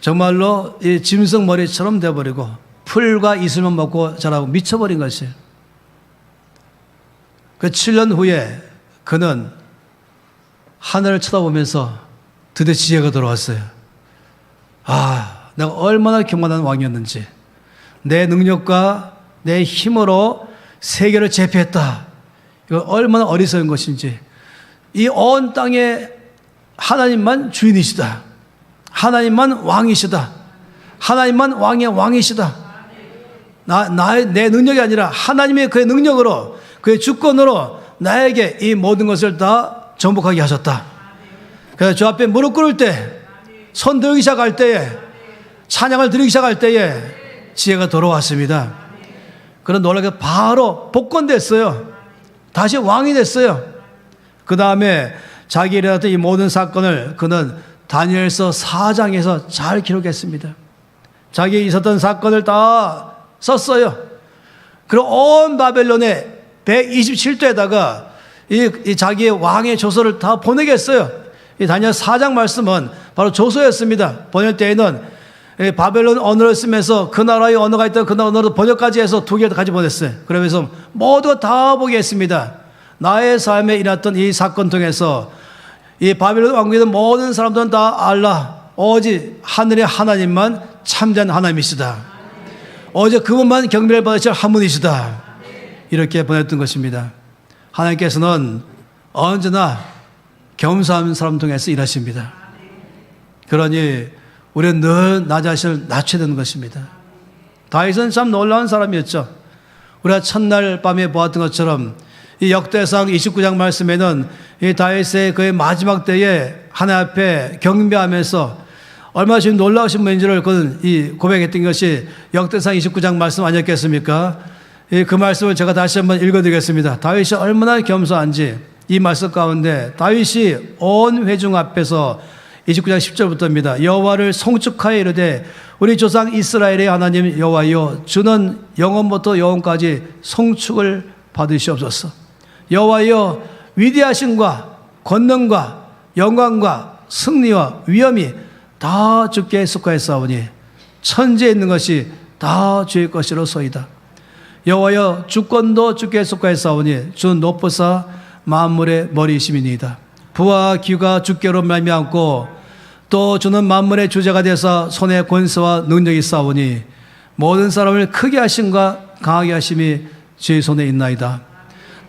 정말로 이 짐승 머리처럼 되어버리고 풀과 이슬만 먹고 자라고 미쳐버린 것이에요. 그 7년 후에 그는 하늘을 쳐다보면서 드디어 지혜가 돌아왔어요. 아, 내가 얼마나 교만한 왕이었는지, 내 능력과 내 힘으로 세계를 제패했다. 이거 얼마나 어리석은 것인지. 이 온 땅에 하나님만 주인이시다. 하나님만 왕이시다. 하나님만 왕의 왕이시다. 내 능력이 아니라 하나님의 그의 능력으로, 그의 주권으로 나에게 이 모든 것을 다 정복하게 하셨다. 그래서 주 앞에 무릎 꿇을 때, 손 들기 시작할 때에, 찬양을 드리기 시작할 때에 지혜가 돌아왔습니다. 그런 놀라게 바로 복권됐어요. 다시 왕이 됐어요. 그 다음에 자기 일어났던 이 모든 사건을 그는 다니엘서 4장에서 잘 기록했습니다. 자기에 있었던 사건을 다 썼어요. 그리고 온 바벨론에 127도에다가 이 자기의 왕의 조서를 다 보내겠어요. 이 다니엘 4장 말씀은 바로 조서였습니다. 보낼 때에는 바벨론 언어를 쓰면서 그 나라의 언어가 있던 그 언어로 번역까지 해서 2개를 같이 보냈어요. 그러면서 모두가 다 보게 했습니다. 나의 삶에 일어났던 이 사건 통해서 이 바벨론 왕국에 있는 모든 사람들은 다 알라. 오직 하늘의 하나님만 참된 하나님이시다. 오직 그분만 경배를 받으실 한 분이시다. 이렇게 보냈던 것입니다. 하나님께서는 언제나 겸손한 사람 통해서 일하십니다. 그러니 우리는 늘 나 자신을 낮춰야 되는 것입니다. 다윗은 참 놀라운 사람이었죠. 우리가 첫날 밤에 보았던 것처럼 이 역대상 29장 말씀에는 이 다윗의 그의 마지막 때에 하나님 앞에 경배하면서 얼마나 지금 놀라우신 분인지를 그는 이 고백했던 것이 역대상 29장 말씀 아니었겠습니까? 그 말씀을 제가 다시 한번 읽어드리겠습니다. 다윗이 얼마나 겸손한지 이 말씀 가운데 다윗이 온 회중 앞에서 29장 10절부터입니다. 여호와를 송축하여 이르되 우리 조상 이스라엘의 하나님 여호와여 주는 영원부터 영원까지 송축을 받으시옵소서. 여호와여 위대하심과 권능과 영광과 승리와 위엄이 다 주께 속하였사오니 천지에 있는 것이 다 주의 것이로소이다. 여호와여 주권도 주께 속하였사오니 주는 높으사 만물의 머리이심이니이다. 부와 귀가 주께로 말미암고 또 주는 만물의 주제가 되사 손에 권세와 능력이 있사오니 모든 사람을 크게 하심과 강하게 하심이 주의 손에 있나이다.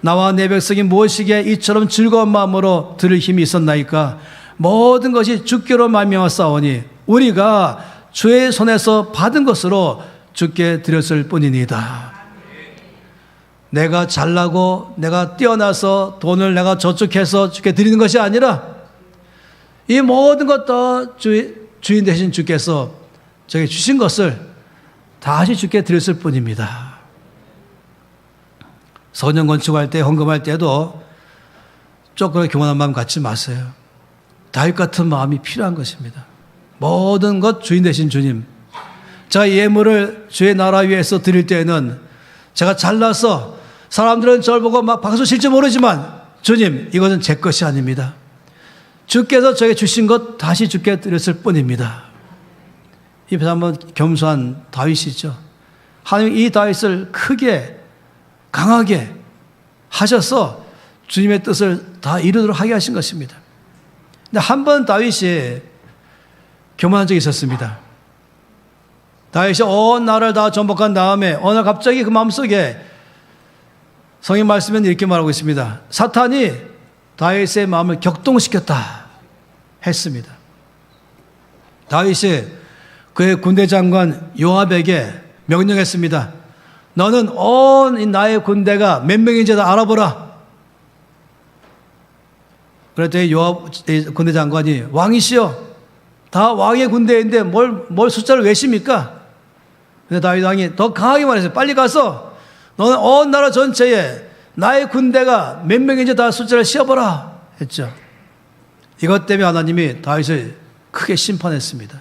나와 내 백성이 무엇이기에 이처럼 즐거운 마음으로 들을 힘이 있었나이까. 모든 것이 주께로 말미암았사오니 우리가 주의 손에서 받은 것으로 주께 드렸을 뿐이니이다. 내가 잘나고 내가 뛰어나서 돈을 내가 저축해서 주께 드리는 것이 아니라 이 모든 것 다 주인 되신 주께서 저에게 주신 것을 다시 주께 드렸을 뿐입니다. 소년 건축할 때 헌금할 때도 조금 교만한 마음 갖지 마세요. 다윗 같은 마음이 필요한 것입니다. 모든 것 주인 되신 주님, 제가 예물을 주의 나라 위해서 드릴 때에는 제가 잘나서 사람들은 저를 보고 막 박수 칠지 모르지만 주님, 이것은 제 것이 아닙니다. 주께서 저에게 주신 것 다시 주께 드렸을 뿐입니다. 이 한번 겸손한 다윗이죠. 하나님 이 다윗을 크게 강하게 하셔서 주님의 뜻을 다 이루도록 하게 하신 것입니다. 근데 한 번 다윗이 교만한 적이 있었습니다. 다윗이 온 나라를 다 정복한 다음에 어느 날 갑자기 그 마음속에 성경 말씀에는 이렇게 말하고 있습니다. 사탄이 다윗의 마음을 격동시켰다 했습니다. 다윗이 그의 군대 장관 요압에게 명령했습니다. 너는 온 나의 군대가 몇 명인지 다 알아보라. 그랬더니 요압 군대 장관이 왕이시여, 다 왕의 군대인데 뭘 숫자를 외십니까? 근데 다윗 왕이 더 강하게 말했어요. 빨리 가서 너는 온 나라 전체에 나의 군대가 몇 명인지 다 숫자를 세어보라 했죠. 이것 때문에 하나님이 다윗을 크게 심판했습니다.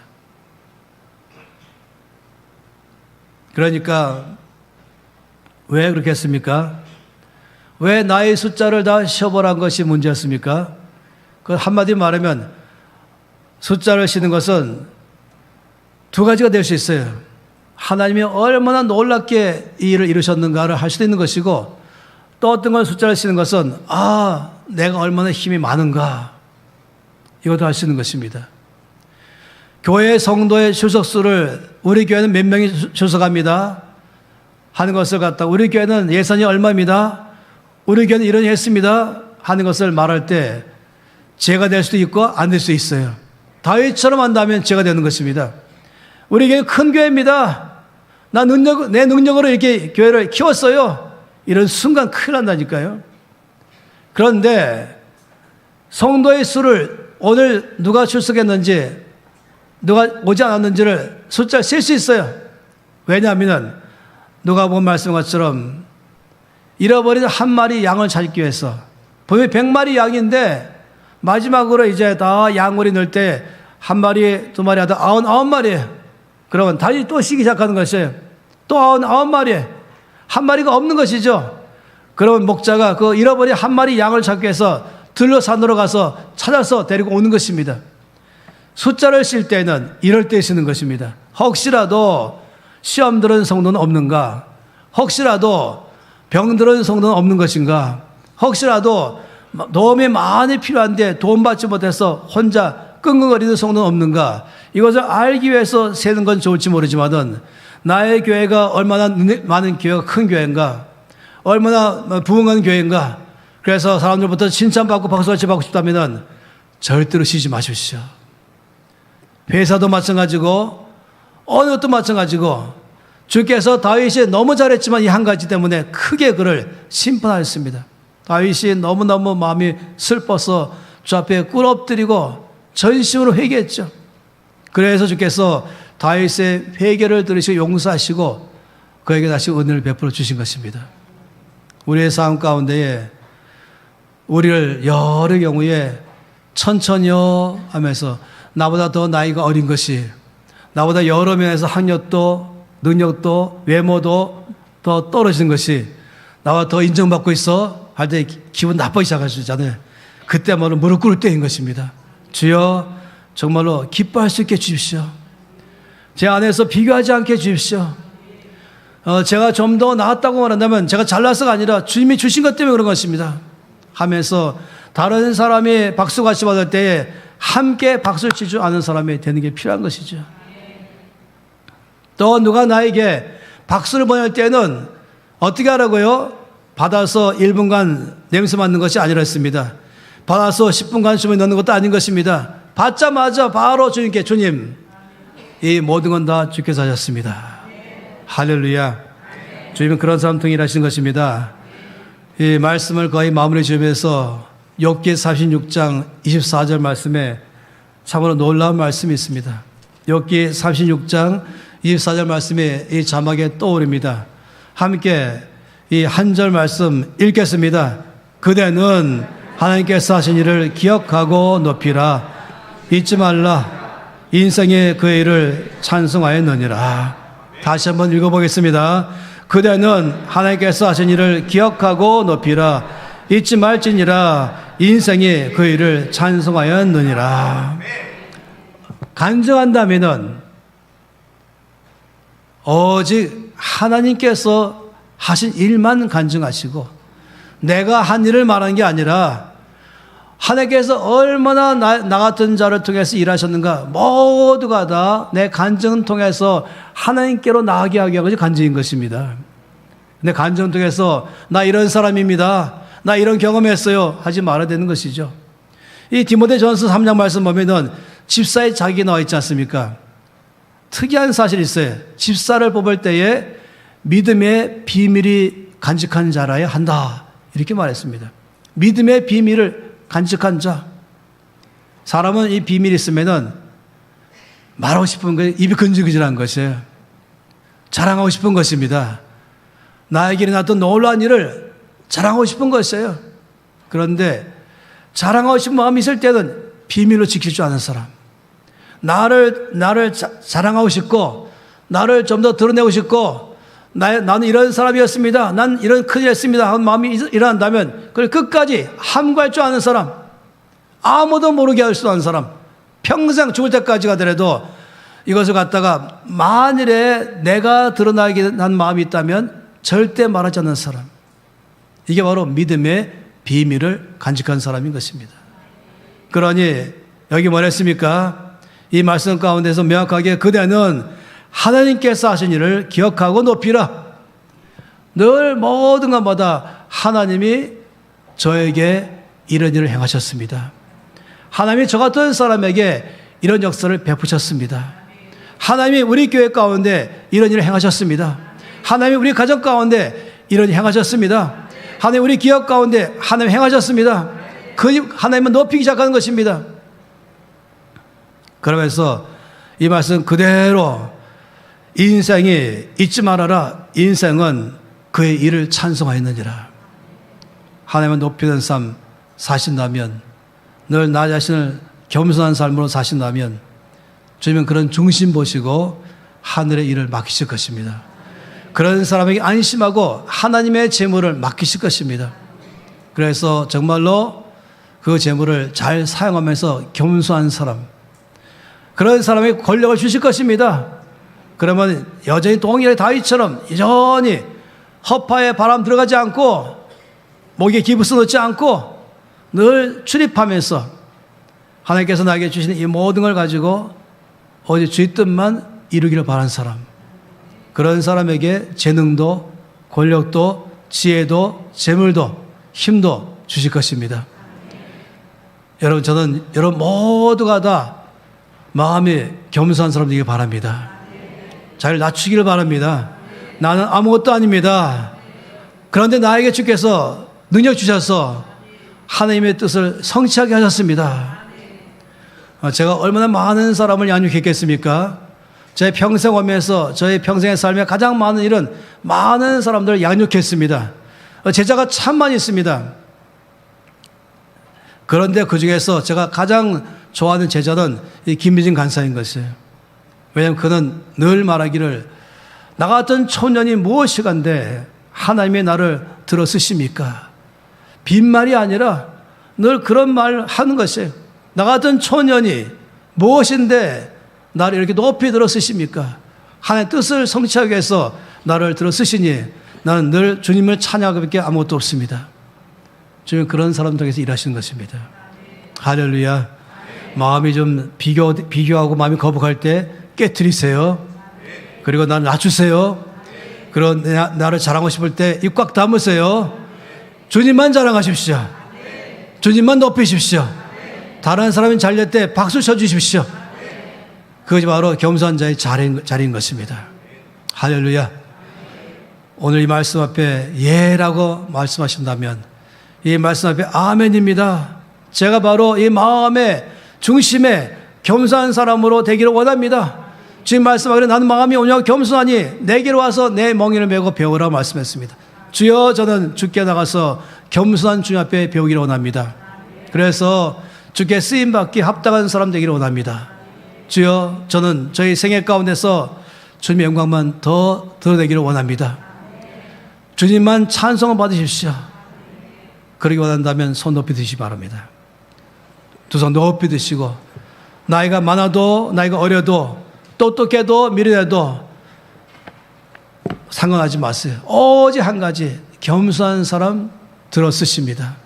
그러니까 왜 그렇게 했습니까? 왜 나의 숫자를 다 세어보라는 것이 문제였습니까? 그 한마디 말하면 숫자를 세는 것은 두 가지가 될 수 있어요. 하나님이 얼마나 놀랍게 이 일을 이루셨는가를 할 수도 있는 것이고, 또 어떤 건 숫자를 세는 것은 내가 얼마나 힘이 많은가, 이것도 할 수 있는 것입니다. 교회 성도의 출석수를 우리 교회는 몇 명이 출석합니다 하는 것을 갖다 우리 교회는 예산이 얼마입니다, 우리 교회는 이런 일 했습니다 하는 것을 말할 때 죄가 될 수도 있고 안 될 수도 있어요. 다윗처럼 한다면 죄가 되는 것입니다. 우리 교회는 큰 교회입니다, 내 능력으로 이렇게 교회를 키웠어요, 이런 순간 큰일 난다니까요. 그런데 성도의 수를 오늘 누가 출석했는지 누가 오지 않았는지를 숫자를 셀 수 있어요. 왜냐하면 누가 본 말씀 것처럼 잃어버린 한 마리 양을 찾기 위해서, 분명히 100마리 양인데 마지막으로 이제 다 양으로 넣을 때 한 마리, 두 마리 하다 99마리, 그러면 다시 또 쉬기 시작하는 것이에요. 또 99마리, 한 마리가 없는 것이죠. 그러면 목자가 그 잃어버린 한 마리 양을 찾기 위해서 들러 산으로 가서 찾아서 데리고 오는 것입니다. 숫자를 쓸 때는 이럴 때 쓰는 것입니다. 혹시라도 시험 들은 성도는 없는가? 혹시라도 병 들은 성도는 없는 것인가? 혹시라도 도움이 많이 필요한데 도움 받지 못해서 혼자 끙끙거리는 성도는 없는가? 이것을 알기 위해서 세는 건 좋을지 모르지만은 나의 교회가 얼마나 많은 교회가 큰 교회인가? 얼마나 부흥한 교회인가? 그래서 사람들부터 칭찬받고 박수같이 받고 싶다면 절대로 쉬지 마십시오. 회사도 마찬가지고 어느 것도 마찬가지고 주께서 다윗이 너무 잘했지만 이 한 가지 때문에 크게 그를 심판하였습니다. 다윗이 너무너무 마음이 슬퍼서 주 앞에 꿇어엎드리고 전심으로 회개했죠. 그래서 주께서 다윗의 회개를 들으시고 용서하시고 그에게 다시 은혜를 베풀어 주신 것입니다. 우리의 삶 가운데에 우리를 여러 경우에 천천히요 하면서 나보다 더 나이가 어린 것이, 나보다 여러 면에서 학력도 능력도 외모도 더 떨어지는 것이 나와 더 인정받고 있어 할 때 기분 나빠지기 시작할 수 있잖아요. 그때말로 무릎 꿇을 때인 것입니다. 주여 정말로 기뻐할 수 있게 주십시오. 제 안에서 비교하지 않게 해주십시오. 제가 좀 더 나았다고 말한다면 제가 잘나서가 아니라 주님이 주신 것 때문에 그런 것입니다 하면서 다른 사람이 박수같이 받을 때에 함께 박수를 치지 않은 사람이 되는 게 필요한 것이죠. 또 누가 나에게 박수를 보낼 때는 어떻게 하라고요? 받아서 1분간 냄새 맡는 것이 아니었습니다. 받아서 10분간 숨을 넣는 것도 아닌 것입니다. 받자마자 바로 주님께, 주님, 이 모든 건 다 주께서 하셨습니다. 할렐루야. 주님은 그런 사람 통일하시는 것입니다. 이 말씀을 거의 마무리 지으면서 욥기 36장 24절 말씀에 참으로 놀라운 말씀이 있습니다. 욥기 36장 24절 말씀이 이 자막에 떠오릅니다. 함께 이 한 절 말씀 읽겠습니다. 그대는 하나님께서 하신 일을 기억하고 높이라. 잊지 말라. 인생의 그의 일을 찬송하였느니라. 다시 한번 읽어보겠습니다. 그대는 하나님께서 하신 일을 기억하고 높이라. 잊지 말지니라. 인생의 그 일을 찬송하였느니라. 간증한다면은 오직 하나님께서 하신 일만 간증하시고 내가 한 일을 말하는 게 아니라 하나님께서 얼마나 나 같은 자를 통해서 일하셨는가 모두가 다 내 간증을 통해서 하나님께로 나아가게 하기 위한 것이 간증인 것입니다. 내 간증을 통해서 나 이런 사람입니다. 나 이런 경험했어요. 하지 말아야 되는 것이죠. 이 디모데전서 3장 말씀 보면은 집사의 자격이 나와 있지 않습니까? 특이한 사실이 있어요. 집사를 뽑을 때에 믿음의 비밀이 간직한 자라야 한다. 이렇게 말했습니다. 믿음의 비밀을 간직한 자. 사람은 이 비밀이 있으면은 말하고 싶은 거 입이 근질근질한 것이에요. 자랑하고 싶은 것입니다. 나에게 일어났던 놀라운 일을 자랑하고 싶은 것이에요. 그런데 자랑하고 싶은 마음이 있을 때는 비밀로 지킬 줄 아는 사람. 나를 자랑하고 싶고 나를 좀 더 드러내고 싶고 나는 이런 사람이었습니다. 난 이런 큰일 했습니다. 하는 마음이 일어난다면 그걸 끝까지 함구할 줄 아는 사람. 아무도 모르게 할 수 아는 사람. 평생 죽을 때까지 가더라도 이것을 갖다가 만일에 내가 드러나게 한 마음이 있다면 절대 말하지 않는 사람. 이게 바로 믿음의 비밀을 간직한 사람인 것입니다. 그러니 여기 뭐라 했습니까? 이 말씀 가운데서 명확하게 그대는 하나님께서 하신 일을 기억하고 높이라. 늘 모든 것마다 하나님이 저에게 이런 일을 행하셨습니다. 하나님이 저 같은 사람에게 이런 역사를 베푸셨습니다. 하나님이 우리 교회 가운데 이런 일을 행하셨습니다. 하나님이 우리 가정 가운데 이런 일을 행하셨습니다. 하나님 우리 기업 가운데 하나님 행하셨습니다. 그 하나님은 높이기 시작하는 것입니다. 그러면서 이 말씀 그대로 인생이 잊지 말아라. 인생은 그의 일을 찬송하였느니라. 하나님을 높이는 삶 사신다면 늘 나 자신을 겸손한 삶으로 사신다면 주님은 그런 중심 보시고 하늘의 일을 맡기실 것입니다. 그런 사람에게 안심하고 하나님의 재물을 맡기실 것입니다. 그래서 정말로 그 재물을 잘 사용하면서 겸손한 사람, 그런 사람에게 권력을 주실 것입니다. 그러면 여전히 동일의 다윗처럼 여전히 허파에 바람 들어가지 않고 목에 기부스 넣지 않고 늘 출입하면서 하나님께서 나에게 주시는 이 모든 걸 가지고 오직 주의 뜻만 이루기를 바라는 사람, 그런 사람에게 재능도 권력도 지혜도 재물도 힘도 주실 것입니다. 여러분, 저는 여러분 모두가 다 마음이 겸손한 사람 되길 바랍니다. 잘 낮추기를 바랍니다. 나는 아무것도 아닙니다. 그런데 나에게 주께서 능력 주셔서 하나님의 뜻을 성취하게 하셨습니다. 제가 얼마나 많은 사람을 양육했겠습니까? 제 평생 오면서 저의 평생의 삶에 가장 많은 일은 많은 사람들을 양육했습니다. 제자가 참 많이 있습니다. 그런데 그 중에서 제가 가장 좋아하는 제자는 이 김미진 간사인 것이에요. 왜냐하면 그는 늘 말하기를 나 같은 초년이 무엇이간데 하나님의 나를 들어 쓰십니까? 빈말이 아니라 늘 그런 말 하는 것이에요. 나 같은 초년이 무엇인데 나를 이렇게 높이 들어 쓰십니까? 하나님의 뜻을 성취하기 위해서 나를 들어 쓰시니 나는 늘 주님을 찬양하기 밖에 아무것도 없습니다. 주님 그런 사람 통해서 일하시는 것입니다. 할렐루야. 마음이 좀 비교하고 마음이 거북할 때 깨트리세요. 그리고 나를 낮추세요. 그리고 나를 자랑하고 싶을 때 입 꽉 다무세요. 주님만 자랑하십시오. 주님만 높이십시오. 다른 사람이 잘될 때 박수 쳐주십시오. 그것이 바로 겸손한 자의 자리인 것입니다. 할렐루야. 오늘 이 말씀 앞에 예라고 말씀하신다면 이 말씀 앞에 아멘입니다. 제가 바로 이 마음의 중심에 겸손한 사람으로 되기를 원합니다. 주님 말씀하기를 나는 마음이 온유하고 겸손하니 내게로 와서 내 멍에를 메고 배우라고 말씀했습니다. 주여 저는 주께 나가서 겸손한 주님 앞에 배우기를 원합니다. 그래서 주께 쓰임받기 합당한 사람 되기를 원합니다. 주여 저는 저희 생애 가운데서 주님의 영광만 더 드러내기를 원합니다. 주님만 찬송을 받으십시오. 그러기 원한다면 손 높이 드시기 바랍니다. 두 손 높이 드시고 나이가 많아도 나이가 어려도 똑똑해도 미련해도 상관하지 마세요. 오직 한 가지 겸손한 사람 들어 쓰십니다.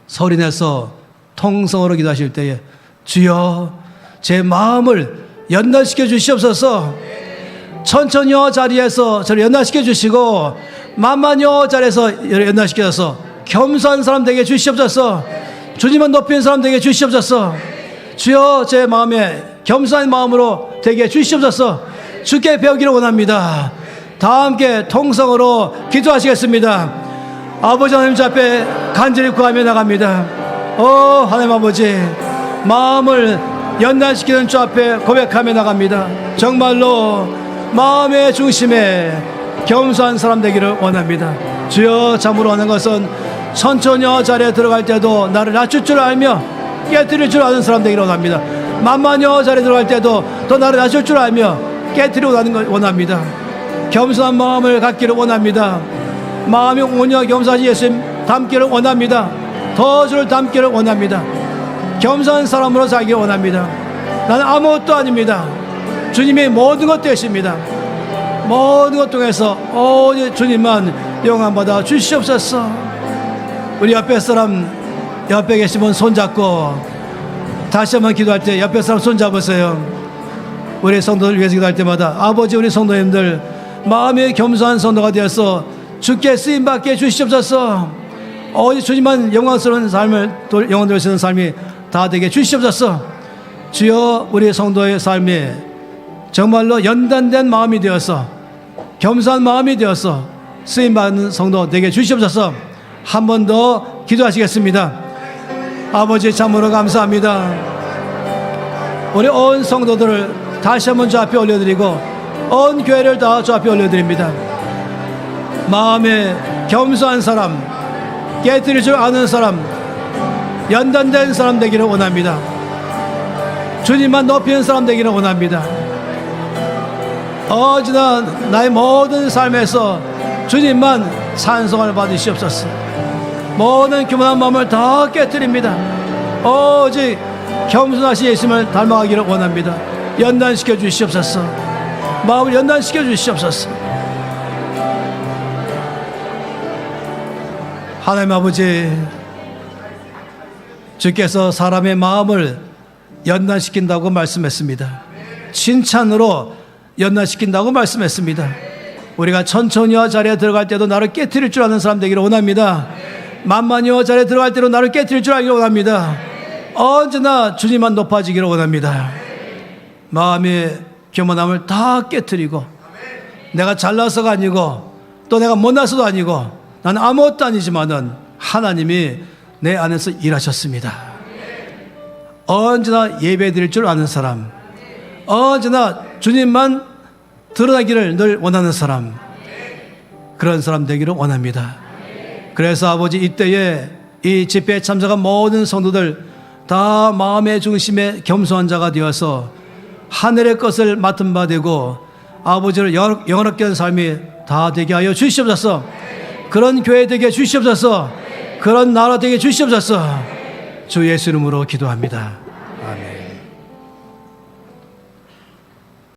소리내서 통성으로 기도하실 때에 주여 제 마음을 연단시켜 주시옵소서. 천천히요 자리에서 저를 연단시켜 주시고 만만히요 자리에서 연단시켜서 겸손한 사람 되게 주시옵소서. 주님만 높이는 사람 되게 주시옵소서. 주여 제 마음에 겸손한 마음으로 되게 주시옵소서. 주께 배우기를 원합니다. 다 함께 통성으로 기도하시겠습니다. 아버지 하나님 앞에 간절히 구하며 나갑니다. 하나님 아버지 마음을 연단시키는 주 앞에 고백하며 나갑니다. 정말로 마음의 중심에 겸손한 사람 되기를 원합니다. 주여 참으로 하는 것은 천천히 자리에 들어갈 때도 나를 낮출 줄 알며 깨뜨릴 줄 아는 사람 되기를 원합니다. 만만히 자리에 들어갈 때도 또 나를 낮출 줄 알며 깨뜨리고 하는 걸 원합니다. 겸손한 마음을 갖기를 원합니다. 마음이 온유하게 겸손하신 예수님 닮기를 원합니다. 더 주를 닮기를 원합니다. 겸손한 사람으로 살기를 원합니다. 나는 아무것도 아닙니다. 주님이 모든 것 되십니다. 모든 것 통해서 오직 주님만 영광 받아 주시옵소서. 우리 옆에 사람 옆에 계신 분 손잡고 다시 한번 기도할 때 옆에 사람 손잡으세요. 우리 성도들 위해서 기도할 때마다 아버지 우리 성도님들 마음이 겸손한 성도가 되어서 주께 쓰임받게 주시옵소서. 오직 주님만 영광스러운 삶을 영원 되시는 삶이 다 되게 주시옵소서. 주여 우리 성도의 삶에 정말로 연단된 마음이 되어서 겸손한 마음이 되어서 쓰임받는 성도 되게 주시옵소서. 한 번 더 기도하시겠습니다. 아버지 참으로 감사합니다. 우리 온 성도들을 다시 한번 주 앞에 올려드리고 온 교회를 다 주 앞에 올려드립니다. 마음에 겸손한 사람, 깨뜨릴 줄 아는 사람, 연단된 사람 되기를 원합니다. 주님만 높이는 사람 되기를 원합니다. 어지나 나의 모든 삶에서 주님만 찬송을 받으시옵소서. 모든 교만한 마음을 다 깨뜨립니다. 오직 겸손하신 예수님을 닮아가기를 원합니다. 연단시켜 주시옵소서. 마음을 연단시켜 주시옵소서. 하나님 아버지, 주께서 사람의 마음을 연단시킨다고 말씀했습니다. 칭찬으로 연단시킨다고 말씀했습니다. 우리가 천천히와 자리에 들어갈 때도 나를 깨뜨릴 줄 아는 사람 되기를 원합니다. 만만히와 자리에 들어갈 때도 나를 깨뜨릴 줄 알기를 원합니다. 언제나 주님만 높아지기를 원합니다. 마음의 교만함을 다 깨뜨리고 내가 잘나서가 아니고 또 내가 못나서도 아니고 나는 아무것도 아니지만은 하나님이 내 안에서 일하셨습니다. 언제나 예배 드릴 줄 아는 사람, 언제나 주님만 드러나기를 늘 원하는 사람, 그런 사람 되기를 원합니다. 그래서 아버지 이때에 이 집회에 참석한 모든 성도들 다 마음의 중심에 겸손한 자가 되어서 하늘의 것을 맡은 바 되고 아버지를 영원하게 하는 삶이 다 되게 하여 주시옵소서. 그런 교회 되게 주시옵소서. 그런 나라 되게 주시옵소서. 주 예수 이름으로 기도합니다. 아멘.